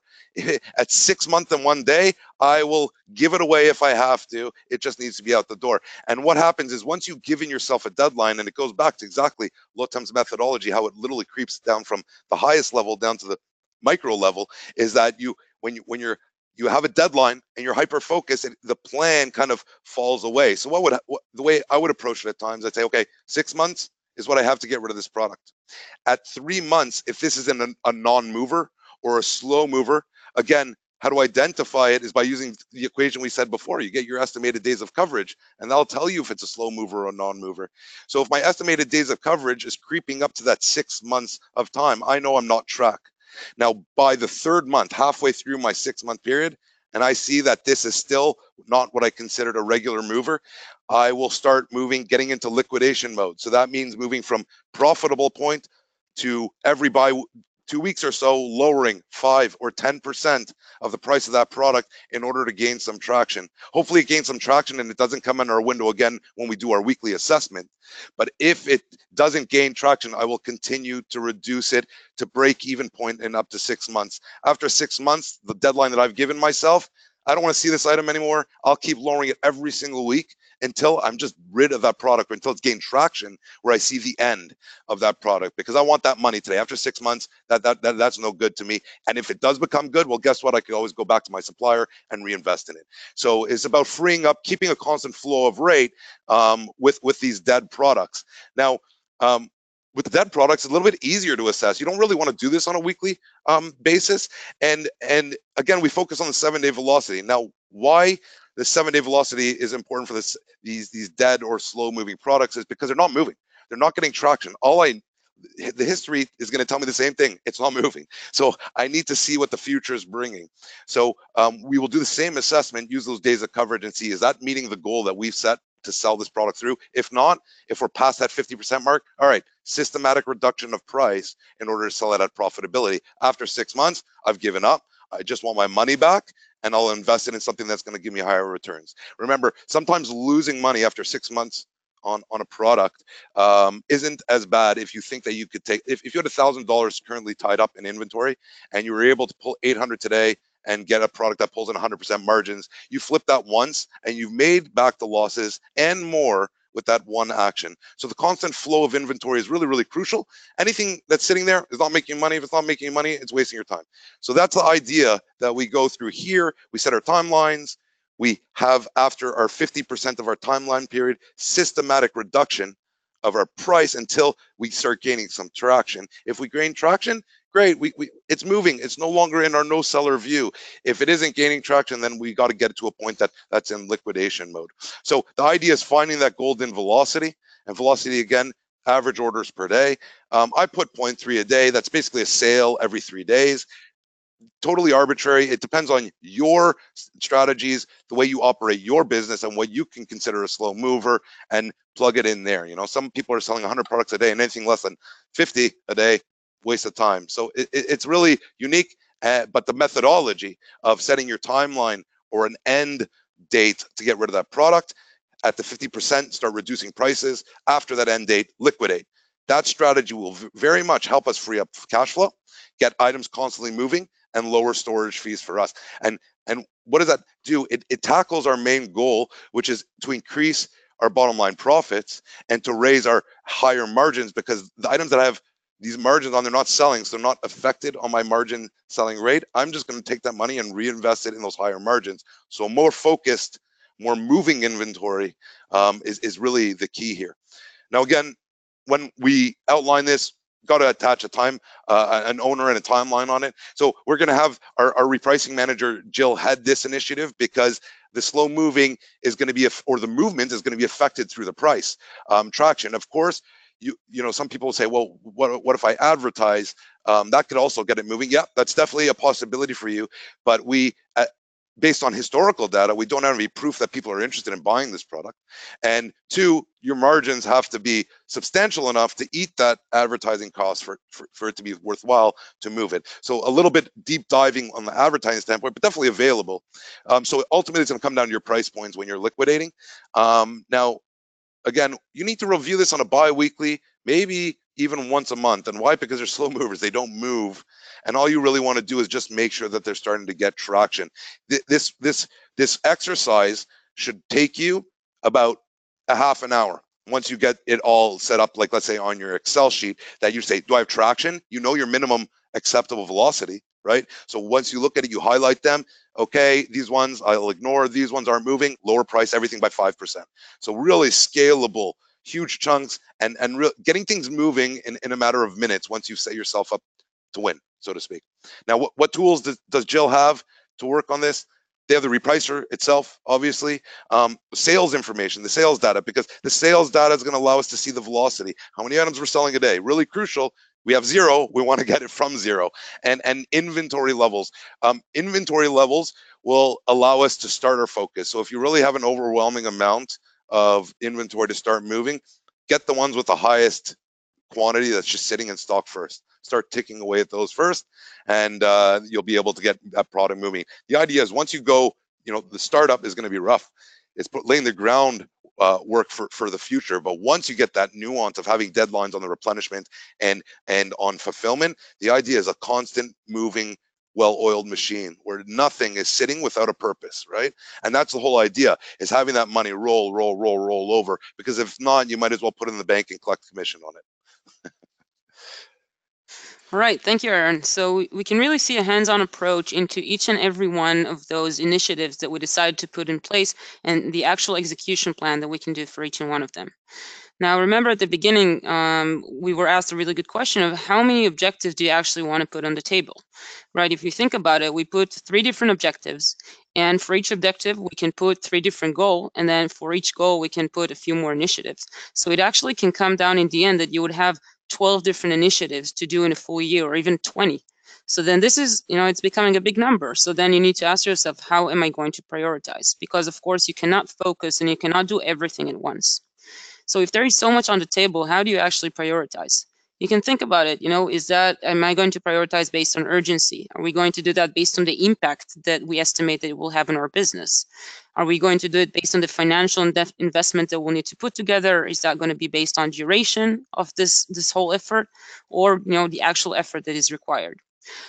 At 6 months and 1 day, I will give it away if I have to. It just needs to be out the door. And what happens is once you've given yourself a deadline, and it goes back to exactly Lotem's methodology, how it literally creeps down from the highest level down to the micro level, is that when you have a deadline and you're hyper focused, and the plan kind of falls away. So the way I would approach it at times, I'd say, okay, 6 months is what I have to get rid of this product. At 3 months, if this is a non-mover or a slow mover, again, how to identify it is by using the equation we said before. You get your estimated days of coverage, and that'll tell you if it's a slow mover or a non-mover. So if my estimated days of coverage is creeping up to that 6 months of time, I know I'm not track. Now, by the 3rd month, halfway through my 6-month period, and I see that this is still not what I considered a regular mover, I will start getting into liquidation mode. So that means moving from profitable point to every buy 2 weeks or so, lowering 5 or 10% of the price of that product in order to gain some traction. Hopefully it gains some traction and it doesn't come in our window again when we do our weekly assessment. But if it doesn't gain traction, I will continue to reduce it to break even point in up to 6 months. After 6 months, the deadline that I've given myself, I don't want to see this item anymore. I'll keep lowering it every single week until I'm just rid of that product, or until it's gained traction where I see the end of that product, because I want that money today. After 6 months, that's no good to me. And if it does become good, well, guess what? I could always go back to my supplier and reinvest in it. So it's about freeing up, keeping a constant flow of rate with these dead products. Now, with the dead products, it's a little bit easier to assess. You don't really want to do this on a weekly basis. And again, we focus on the 7-day velocity. Now, why the 7-day velocity is important for these dead or slow moving products is because they're not moving. They're not getting traction. The history is going to tell me the same thing. It's not moving. So I need to see what the future is bringing. So we will do the same assessment, use those days of coverage, and see, is that meeting the goal that we've set to sell this product through? If not, if we're past that 50% mark, all right, systematic reduction of price in order to sell it at profitability. After 6 months, I've given up. I just want my money back, and I'll invest it in something that's going to give me higher returns. Remember, sometimes losing money after 6 months on a product isn't as bad if you think that you could take, if you had $1,000 currently tied up in inventory and you were able to pull 800 today and get a product that pulls in 100% margins, you flip that once and you've made back the losses and more with that one action. So the constant flow of inventory is really, really crucial. Anything that's sitting there is not making money. If it's not making money, it's wasting your time. So that's the idea that we go through here. We set our timelines. We have, after our 50% of our timeline period, systematic reduction of our price until we start gaining some traction. If we gain traction, great, it's moving. It's no longer in our no seller view. If it isn't gaining traction, then we got to get it to a point that's in liquidation mode. So the idea is finding that golden velocity, and velocity, again, average orders per day. I put 0.3 a day. That's basically a sale every 3 days. Totally arbitrary. It depends on your strategies, the way you operate your business, and what you can consider a slow mover, and plug it in there. Some people are selling 100 products a day, and anything less than 50 a day, waste of time. So it's really unique, but the methodology of setting your timeline or an end date to get rid of that product, at the 50%, start reducing prices. After that end date, liquidate. That strategy will very much help us free up cash flow, get items constantly moving, and lower storage fees for us. And what does that do? It tackles our main goal, which is to increase our bottom line profits and to raise our higher margins, because the items that have these margins on, they're not selling, so they're not affected on my margin selling rate. I'm just going to take that money and reinvest it in those higher margins. So more focused, more moving inventory is really the key here. Now, again, when we outline this, got to attach an owner and a timeline on it. So we're going to have our repricing manager, Jill, head this initiative, because the slow moving is going to be, or the movement is going to be affected through the price traction. Of course, you know, some people say, well, what if I advertise? That could also get it moving. Yeah, that's definitely a possibility for you. But we, based on historical data, we don't have any proof that people are interested in buying this product. And two, your margins have to be substantial enough to eat that advertising cost for it to be worthwhile to move it. So a little bit deep diving on the advertising standpoint, but definitely available. So ultimately, it's going to come down to your price points when you're liquidating. Now, again, you need to review this on a bi-weekly, maybe even once a month. And why? Because they're slow movers. They don't move. And all you really want to do is just make sure that they're starting to get traction. This exercise should take you about a half an hour. Once you get it all set up, like let's say on your Excel sheet, that you say, do I have traction? You know your minimum acceptable velocity, right? So once you look at it, you highlight them. Okay, these ones I'll ignore. These ones aren't moving. Lower price everything by 5%. So really scalable, huge chunks, and getting things moving in a matter of minutes once you set yourself up to win, so to speak. Now, what tools does Jill have to work on this? They have the repricer itself, obviously, sales information, the sales data, because the sales data is going to allow us to see the velocity, how many items we're selling a day. Really crucial. We have zero. We want to get it from zero. And inventory levels. Inventory levels will allow us to start our focus. So if you really have an overwhelming amount of inventory to start moving, get the ones with the highest quantity that's just sitting in stock first. Start ticking away at those first, and you'll be able to get that product moving. The idea is once you go, you know, the startup is going to be rough. It's laying the ground work for the future. But once you get that nuance of having deadlines on the replenishment and on fulfillment, the idea is a constant moving, well-oiled machine where nothing is sitting without a purpose, right? And that's the whole idea, is having that money roll over, because if not, you might as well put it in the bank and collect commission on it. All right, thank you, Aaron. So we can really see a hands-on approach into each and every one of those initiatives that we decided to put in place and the actual execution plan that we can do for each and one of them. Now, remember at the beginning, we were asked a really good question of how many objectives do you actually want to put on the table, right? If you think about it, we put 3 different objectives, and for each objective, we can put 3 different goals, and then for each goal, we can put a few more initiatives. So it actually can come down in the end that you would have 12 different initiatives to do in a full year, or even 20. So then this is, you know, it's becoming a big number. So then you need to ask yourself, how am I going to prioritize? Because of course you cannot focus and you cannot do everything at once. So if there is so much on the table, how do you actually prioritize? You can think about it, you know, am I going to prioritize based on urgency? Are we going to do that based on the impact that we estimate that it will have in our business? Are we going to do it based on the financial investment that we'll need to put together? Is that going to be based on duration of this whole effort, or, you know, the actual effort that is required?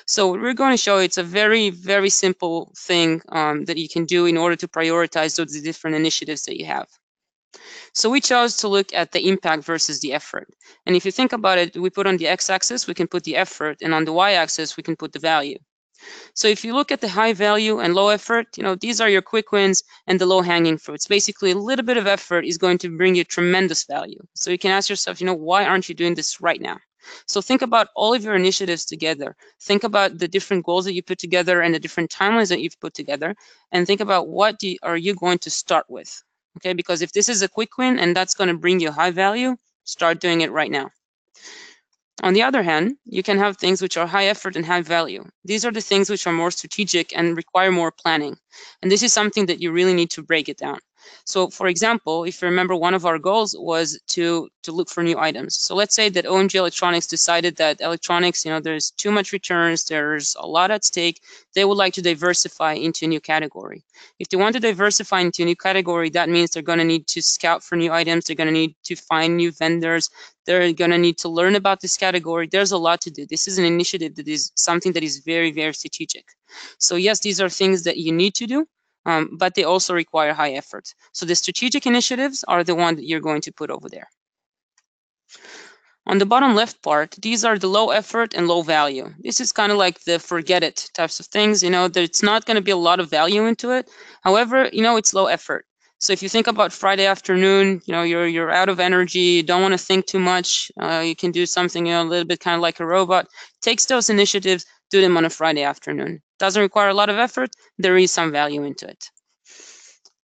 So we're going to show it's a very, very simple thing that you can do in order to prioritize those different initiatives that you have. So we chose to look at the impact versus the effort. And if you think about it, we put on the x-axis, we can put the effort, and on the y-axis, we can put the value. So if you look at the high value and low effort, you know, these are your quick wins and the low hanging fruits. Basically, a little bit of effort is going to bring you tremendous value. So you can ask yourself, you know, why aren't you doing this right now? So think about all of your initiatives together. Think about the different goals that you put together and the different timelines that you've put together, and think about what are you going to start with. Okay, because if this is a quick win and that's going to bring you high value, start doing it right now. On the other hand, you can have things which are high effort and high value. These are the things which are more strategic and require more planning. And this is something that you really need to break it down. So for example, if you remember, one of our goals was to look for new items. So let's say that OMG Electronics decided that electronics, you know, there's too much returns, there's a lot at stake. They would like to diversify into a new category. If they want to diversify into a new category, that means they're going to need to scout for new items. They're going to need to find new vendors. They're going to need to learn about this category. There's a lot to do. This is an initiative that is something that is very, very strategic. So yes, these are things that you need to do, but they also require high effort. So the strategic initiatives are the one that you're going to put over there. On the bottom left part, these are the low effort and low value. This is kind of like the forget it types of things, there's not going to be a lot of value into it. However, it's low effort. So if you think about Friday afternoon, you're out of energy, don't want to think too much, you can do something, a little bit kind of like a robot. Takes those initiatives, do them on a Friday afternoon. Doesn't require a lot of effort, there is some value into it.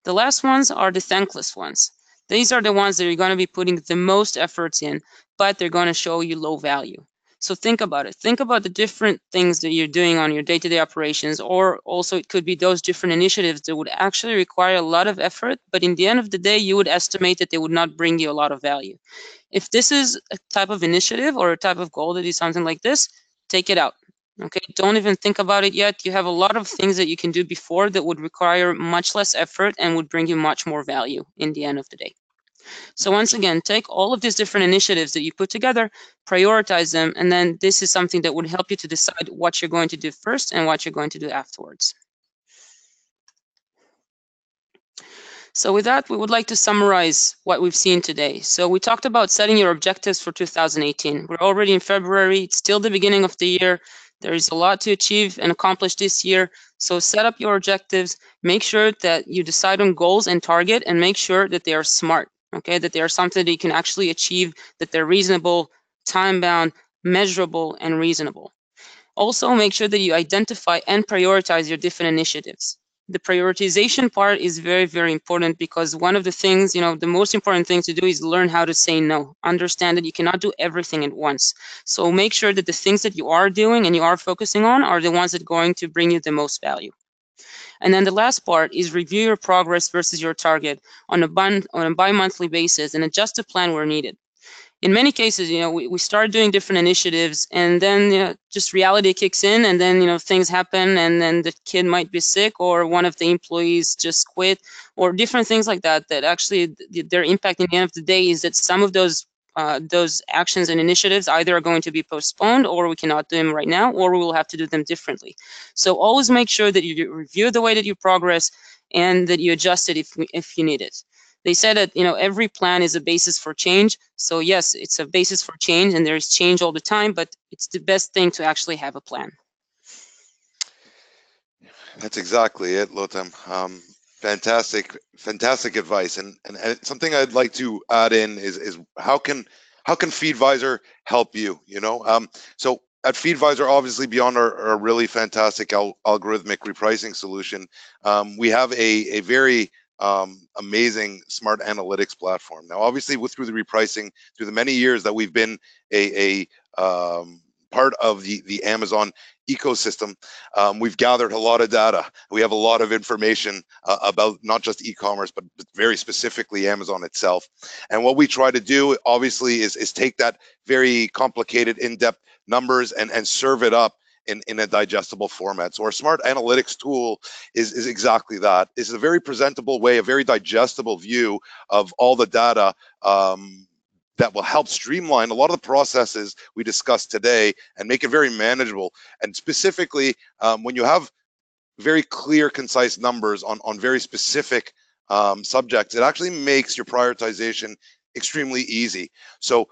The last ones are the thankless ones. These are the ones that you're going to be putting the most efforts in, but they're going to show you low value. So think about it. Think about the different things that you're doing on your day-to-day operations, or also it could be those different initiatives that would actually require a lot of effort, but in the end of the day, you would estimate that they would not bring you a lot of value. If this is a type of initiative or a type of goal that is something like this, take it out. Okay, don't even think about it yet. You have a lot of things that you can do before that would require much less effort and would bring you much more value in the end of the day. So once again, take all of these different initiatives that you put together, prioritize them, and then this is something that would help you to decide what you're going to do first and what you're going to do afterwards. So with that, we would like to summarize what we've seen today. So we talked about setting your objectives for 2018. We're already in February. It's still the beginning of the year. There is a lot to achieve and accomplish this year. So set up your objectives. Make sure that you decide on goals and target, and make sure that they are smart. Okay, that they are something that you can actually achieve, that they're reasonable, time-bound, measurable, and reasonable. Also, make sure that you identify and prioritize your different initiatives. The prioritization part is very, very important, because one of the things, the most important thing to do is learn how to say no. Understand that you cannot do everything at once. So make sure that the things that you are doing and you are focusing on are the ones that are going to bring you the most value. And then the last part is review your progress versus your target on a bi-monthly basis and adjust the plan where needed. In many cases, we start doing different initiatives, and then just reality kicks in, and then things happen, and then the kid might be sick, or one of the employees just quit, or different things like that. That actually their impact in the end of the day is that some of those actions and initiatives either are going to be postponed, or we cannot do them right now, or we will have to do them differently. So always make sure that you review the way that you progress and that you adjust it if you need it. They said that every plan is a basis for change. So yes, it's a basis for change, and there's change all the time, but it's the best thing to actually have a plan. That's exactly it, Lotham. Fantastic advice. And something I'd like to add in is how can Feedvisor help you? So at Feedvisor, obviously beyond our really fantastic algorithmic repricing solution, we have a very amazing smart analytics platform. Now, obviously, through the repricing, through the many years that we've been a part of the Amazon ecosystem, we've gathered a lot of data. We have a lot of information about not just e-commerce, but very specifically Amazon itself. And what we try to do, obviously, is take that very complicated, in-depth numbers and serve it up in a digestible format. So our smart analytics tool is exactly that. It's a very presentable way, a very digestible view of all the data that will help streamline a lot of the processes we discussed today and make it very manageable. And specifically, when you have very clear, concise numbers on very specific subjects, it actually makes your prioritization extremely easy. So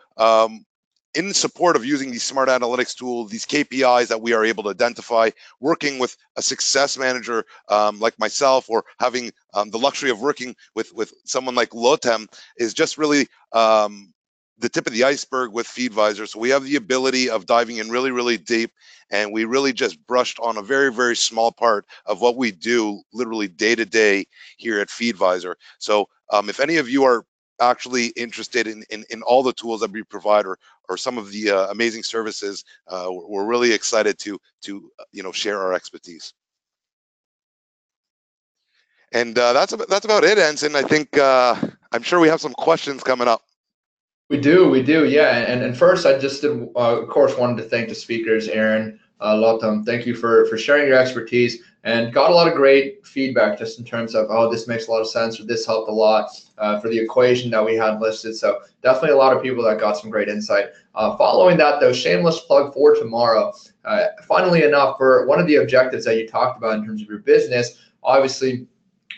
in support of using these smart analytics tools, these KPIs that we are able to identify, working with a success manager like myself, or having the luxury of working with someone like Lotham, is just really the tip of the iceberg with Feedvisor. So we have the ability of diving in really, really deep, and we really just brushed on a very, very small part of what we do literally day to day here at Feedvisor. So if any of you are actually interested in all the tools that we provide, or some of the amazing services, we're really excited to share our expertise. And that's about it, Ensign. I think I'm sure we have some questions coming up. We do, yeah. And first, I just did, of course, wanted to thank the speakers, Aaron, Lotham. Thank you for sharing your expertise, and got a lot of great feedback just in terms of, oh, this makes a lot of sense, or this helped a lot for the equation that we had listed. So definitely a lot of people that got some great insight. Following that, though, shameless plug for tomorrow. Funnily enough, for one of the objectives that you talked about in terms of your business, obviously,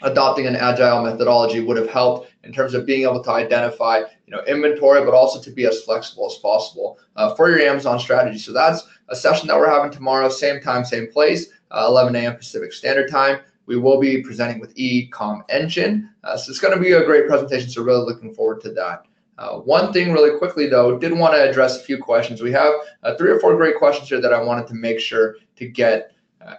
adopting an agile methodology would have helped in terms of being able to identify inventory, but also to be as flexible as possible for your Amazon strategy. So that's a session that we're having tomorrow, same time, same place, 11 a.m. Pacific Standard Time. We will be presenting with e-com engine. So it's going to be a great presentation. So really looking forward to that. One thing really quickly though, did want to address a few questions. We have 3 or 4 great questions here that I wanted to make sure to get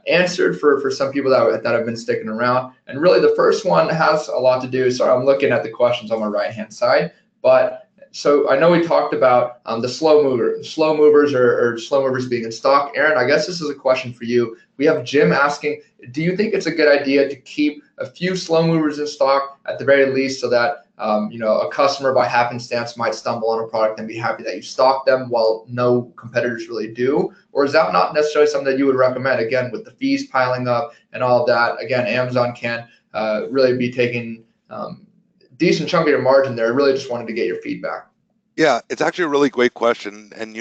answered for some people that have been sticking around. And really the first one has a lot to do, sorry, I'm looking at the questions on my right hand side, but so I know we talked about the slow movers or slow movers being in stock. Aaron, I guess this is a question for you. We have Jim asking, do you think it's a good idea to keep a few slow movers in stock at the very least, so that a customer by happenstance might stumble on a product and be happy that you stock them while no competitors really do? Or is that not necessarily something that you would recommend? Again, with the fees piling up and all of that, again, Amazon can really be taking decent chunk of your margin there. I really just wanted to get your feedback. Yeah, it's actually a really great question. And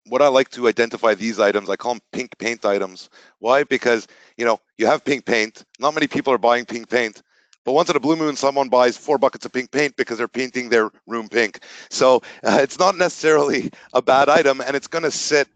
what I like to identify these items, I call them pink paint items. Why? Because, you have pink paint. Not many people are buying pink paint. But once in a blue moon, someone buys 4 buckets of pink paint because they're painting their room pink. So it's not necessarily a bad item, and it's going to sit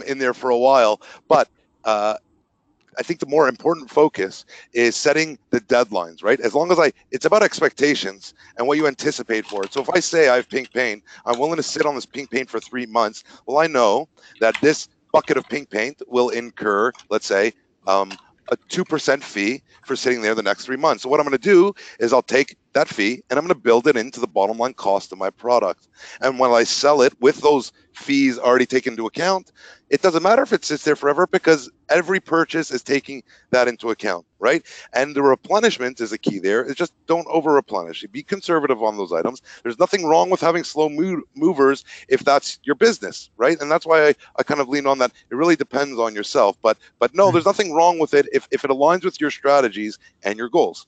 in there for a while. But I think the more important focus is setting the deadlines, right? As long as it's about expectations and what you anticipate for it. So if I say I have pink paint, I'm willing to sit on this pink paint for 3 months. Well, I know that this bucket of pink paint will incur, let's say, a 2% fee for sitting there the next 3 months. So what I'm going to do is I'll take that fee and I'm going to build it into the bottom line cost of my product. And when I sell it with those fees already taken into account, it doesn't matter if it sits there forever, because every purchase is taking that into account, right? And the replenishment is a key there. It's just don't over replenish. Be conservative on those items. There's nothing wrong with having slow movers if that's your business, right? And that's why I kind of lean on that. It really depends on yourself, but no, there's nothing wrong with it if it aligns with your strategies and your goals.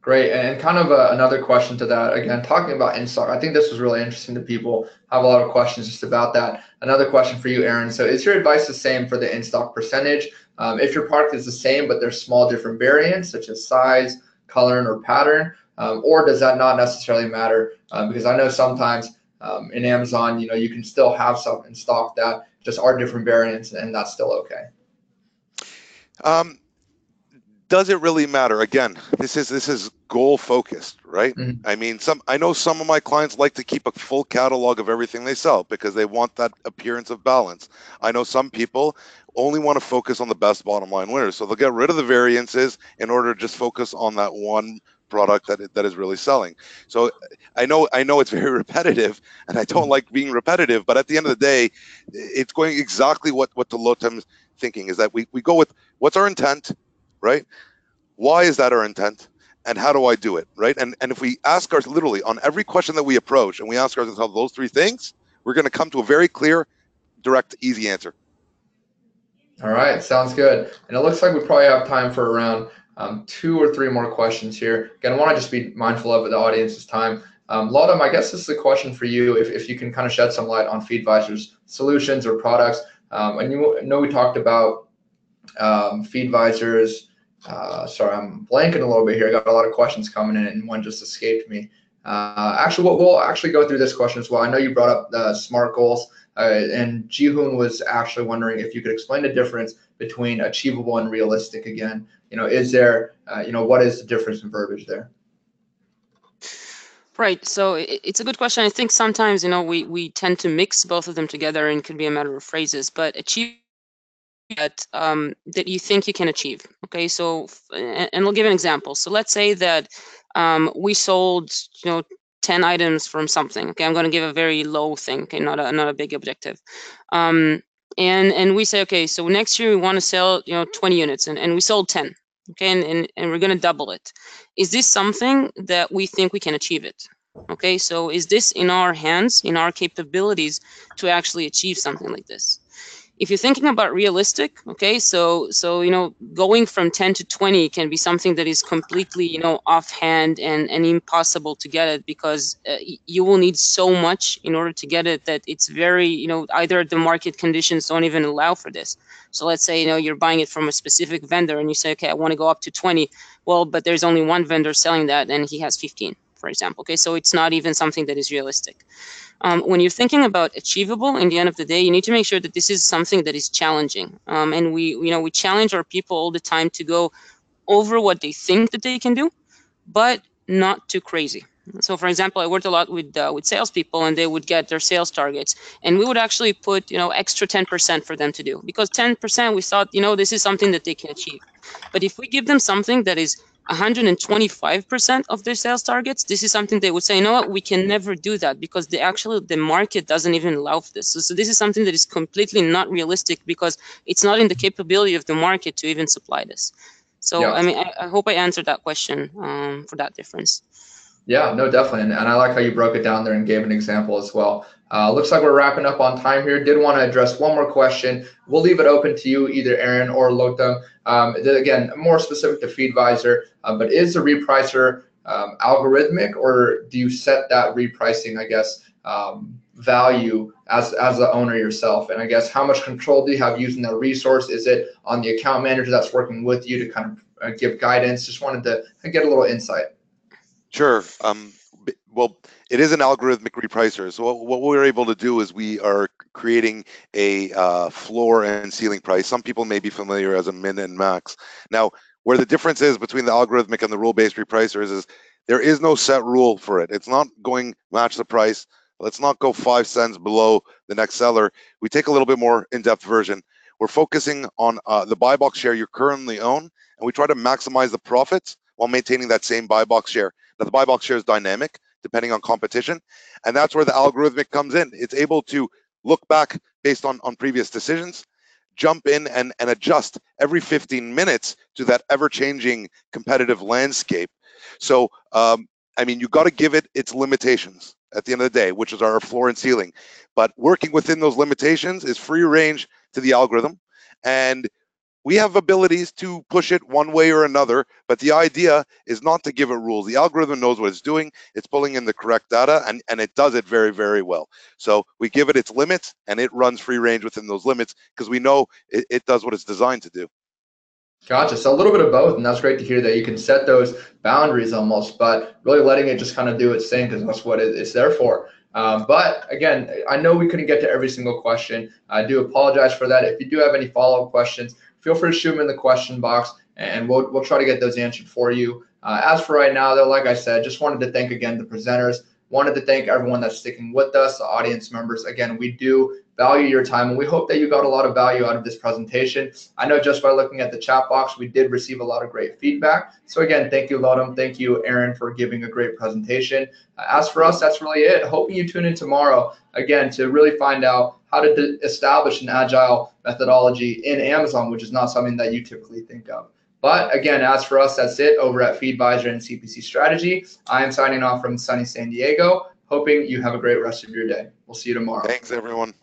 Great. And kind of another question to that, again, talking about in-stock, I think this was really interesting to people. Have a lot of questions just about that. Another question for you, Aaron. So is your advice the same for the in-stock percentage? If your product is the same, but there's small different variants, such as size, color, or pattern, or does that not necessarily matter? Because I know sometimes in Amazon, you can still have some in stock that just are different variants, and that's still okay. Does it really matter? Again, this is goal focused, right? Mm-hmm. I mean, I know some of my clients like to keep a full catalog of everything they sell because they want that appearance of balance. I know some people only want to focus on the best bottom line winners, so they'll get rid of the variances in order to just focus on that one product that is really selling. So I know it's very repetitive, and I don't like being repetitive, but at the end of the day, it's going exactly what the Lotem's thinking is, that we go with what's our intent, right? Why is that our intent? And how do I do it, right? And if we ask ourselves, literally on every question that we approach, and we ask ourselves those 3 things, we're going to come to a very clear, direct, easy answer. All right, sounds good. And it looks like we probably have time for around 2 or 3 more questions here. Again, I want to just be mindful of the audience's time. Lotem, I guess this is a question for you, if you can kind of shed some light on Feedvisor's solutions or products. And you know we talked about Feedvisor's, sorry, I'm blanking a little bit here. I got a lot of questions coming in, and one just escaped me. Actually, we'll actually go through this question as well. I know you brought up the SMART goals, and Jihoon was actually wondering if you could explain the difference between achievable and realistic again. Is there, what is the difference in verbiage there? Right. So it's a good question. I think sometimes, we tend to mix both of them together, and it could be a matter of phrases, but achieve that you think you can achieve. Okay, so and I'll give an example. So let's say that we sold 10 items from something. Okay, I'm going to give a very low thing. Okay, not a big objective. And we say, okay, so next year we want to sell 20 units, and we sold 10. Okay, and we're going to double it. Is this something that we think we can achieve it? Okay, so is this in our hands, in our capabilities to actually achieve something like this? If you're thinking about realistic, okay, so going from 10 to 20 can be something that is completely offhand and impossible to get it, because you will need so much in order to get it that it's very either the market conditions don't even allow for this. So let's say you're buying it from a specific vendor and you say, okay, I want to go up to 20. Well, but there's only one vendor selling that and he has 15, for example. Okay, so it's not even something that is realistic. When you're thinking about achievable, in the end of the day, you need to make sure that this is something that is challenging. And we challenge our people all the time to go over what they think that they can do, but not too crazy. So, for example, I worked a lot with salespeople, and they would get their sales targets, and we would actually put extra 10% for them to do, because 10% we thought this is something that they can achieve. But if we give them something that is 125% of their sales targets, this is something they would say, you know what, we can never do that, because the market doesn't even allow for this. So this is something that is completely not realistic, because it's not in the capability of the market to even supply this. So, Yeah. I mean, I hope I answered that question for that difference. Yeah, no, definitely. And I like how you broke it down there and gave an example as well. Looks like we're wrapping up on time here. Did want to address one more question. We'll leave it open to you, either Aaron or Lotham. Again, more specific to Feedvisor, but is the repricer algorithmic, or do you set that repricing, I guess, value as the owner yourself? And I guess how much control do you have using that resource? Is it on the account manager that's working with you to kind of give guidance? Just wanted to get a little insight. Sure. Well, it is an algorithmic repricer. So what we're able to do is we are creating a floor and ceiling price. Some people may be familiar as a min and max. Now, where the difference is between the algorithmic and the rule-based repricers is there is no set rule for it. It's not going match the price. Let's not go 5 cents below the next seller. We take a little bit more in-depth version. We're focusing on the buy box share you currently own, and we try to maximize the profits while maintaining that same buy box share. Now, the buy box share is dynamic depending on competition, and that's where the algorithmic comes in. It's able to look back based on previous decisions, jump in and adjust every 15 minutes to that ever-changing competitive landscape. So, I mean, you got to give it its limitations at the end of the day, which is our floor and ceiling. But working within those limitations is free range to the algorithm, and we have abilities to push it one way or another, but the idea is not to give it rules. The algorithm knows what it's doing. It's pulling in the correct data, and it does it very, very well. So we give it its limits, and it runs free range within those limits because we know it does what it's designed to do. Gotcha. So a little bit of both, and that's great to hear that you can set those boundaries almost, but really letting it just kind of do its thing, because that's what it's there for. But again, I know we couldn't get to every single question. I do apologize for that. If you do have any follow-up questions, feel free to shoot them in the question box, and we'll try to get those answered for you. As for right now, though, like I said, just wanted to thank again the presenters. Wanted to thank everyone that's sticking with us, the audience members. Again, we do value your time, and we hope that you got a lot of value out of this presentation. I know just by looking at the chat box, we did receive a lot of great feedback. So again, thank you, Lotham. Thank you, Aaron, for giving a great presentation. As for us, that's really it. Hoping you tune in tomorrow, again, to really find out how to establish an agile methodology in Amazon, which is not something that you typically think of. But again, as for us, that's it over at Feedvisor and CPC Strategy. I am signing off from sunny San Diego, hoping you have a great rest of your day. We'll see you tomorrow. Thanks, everyone.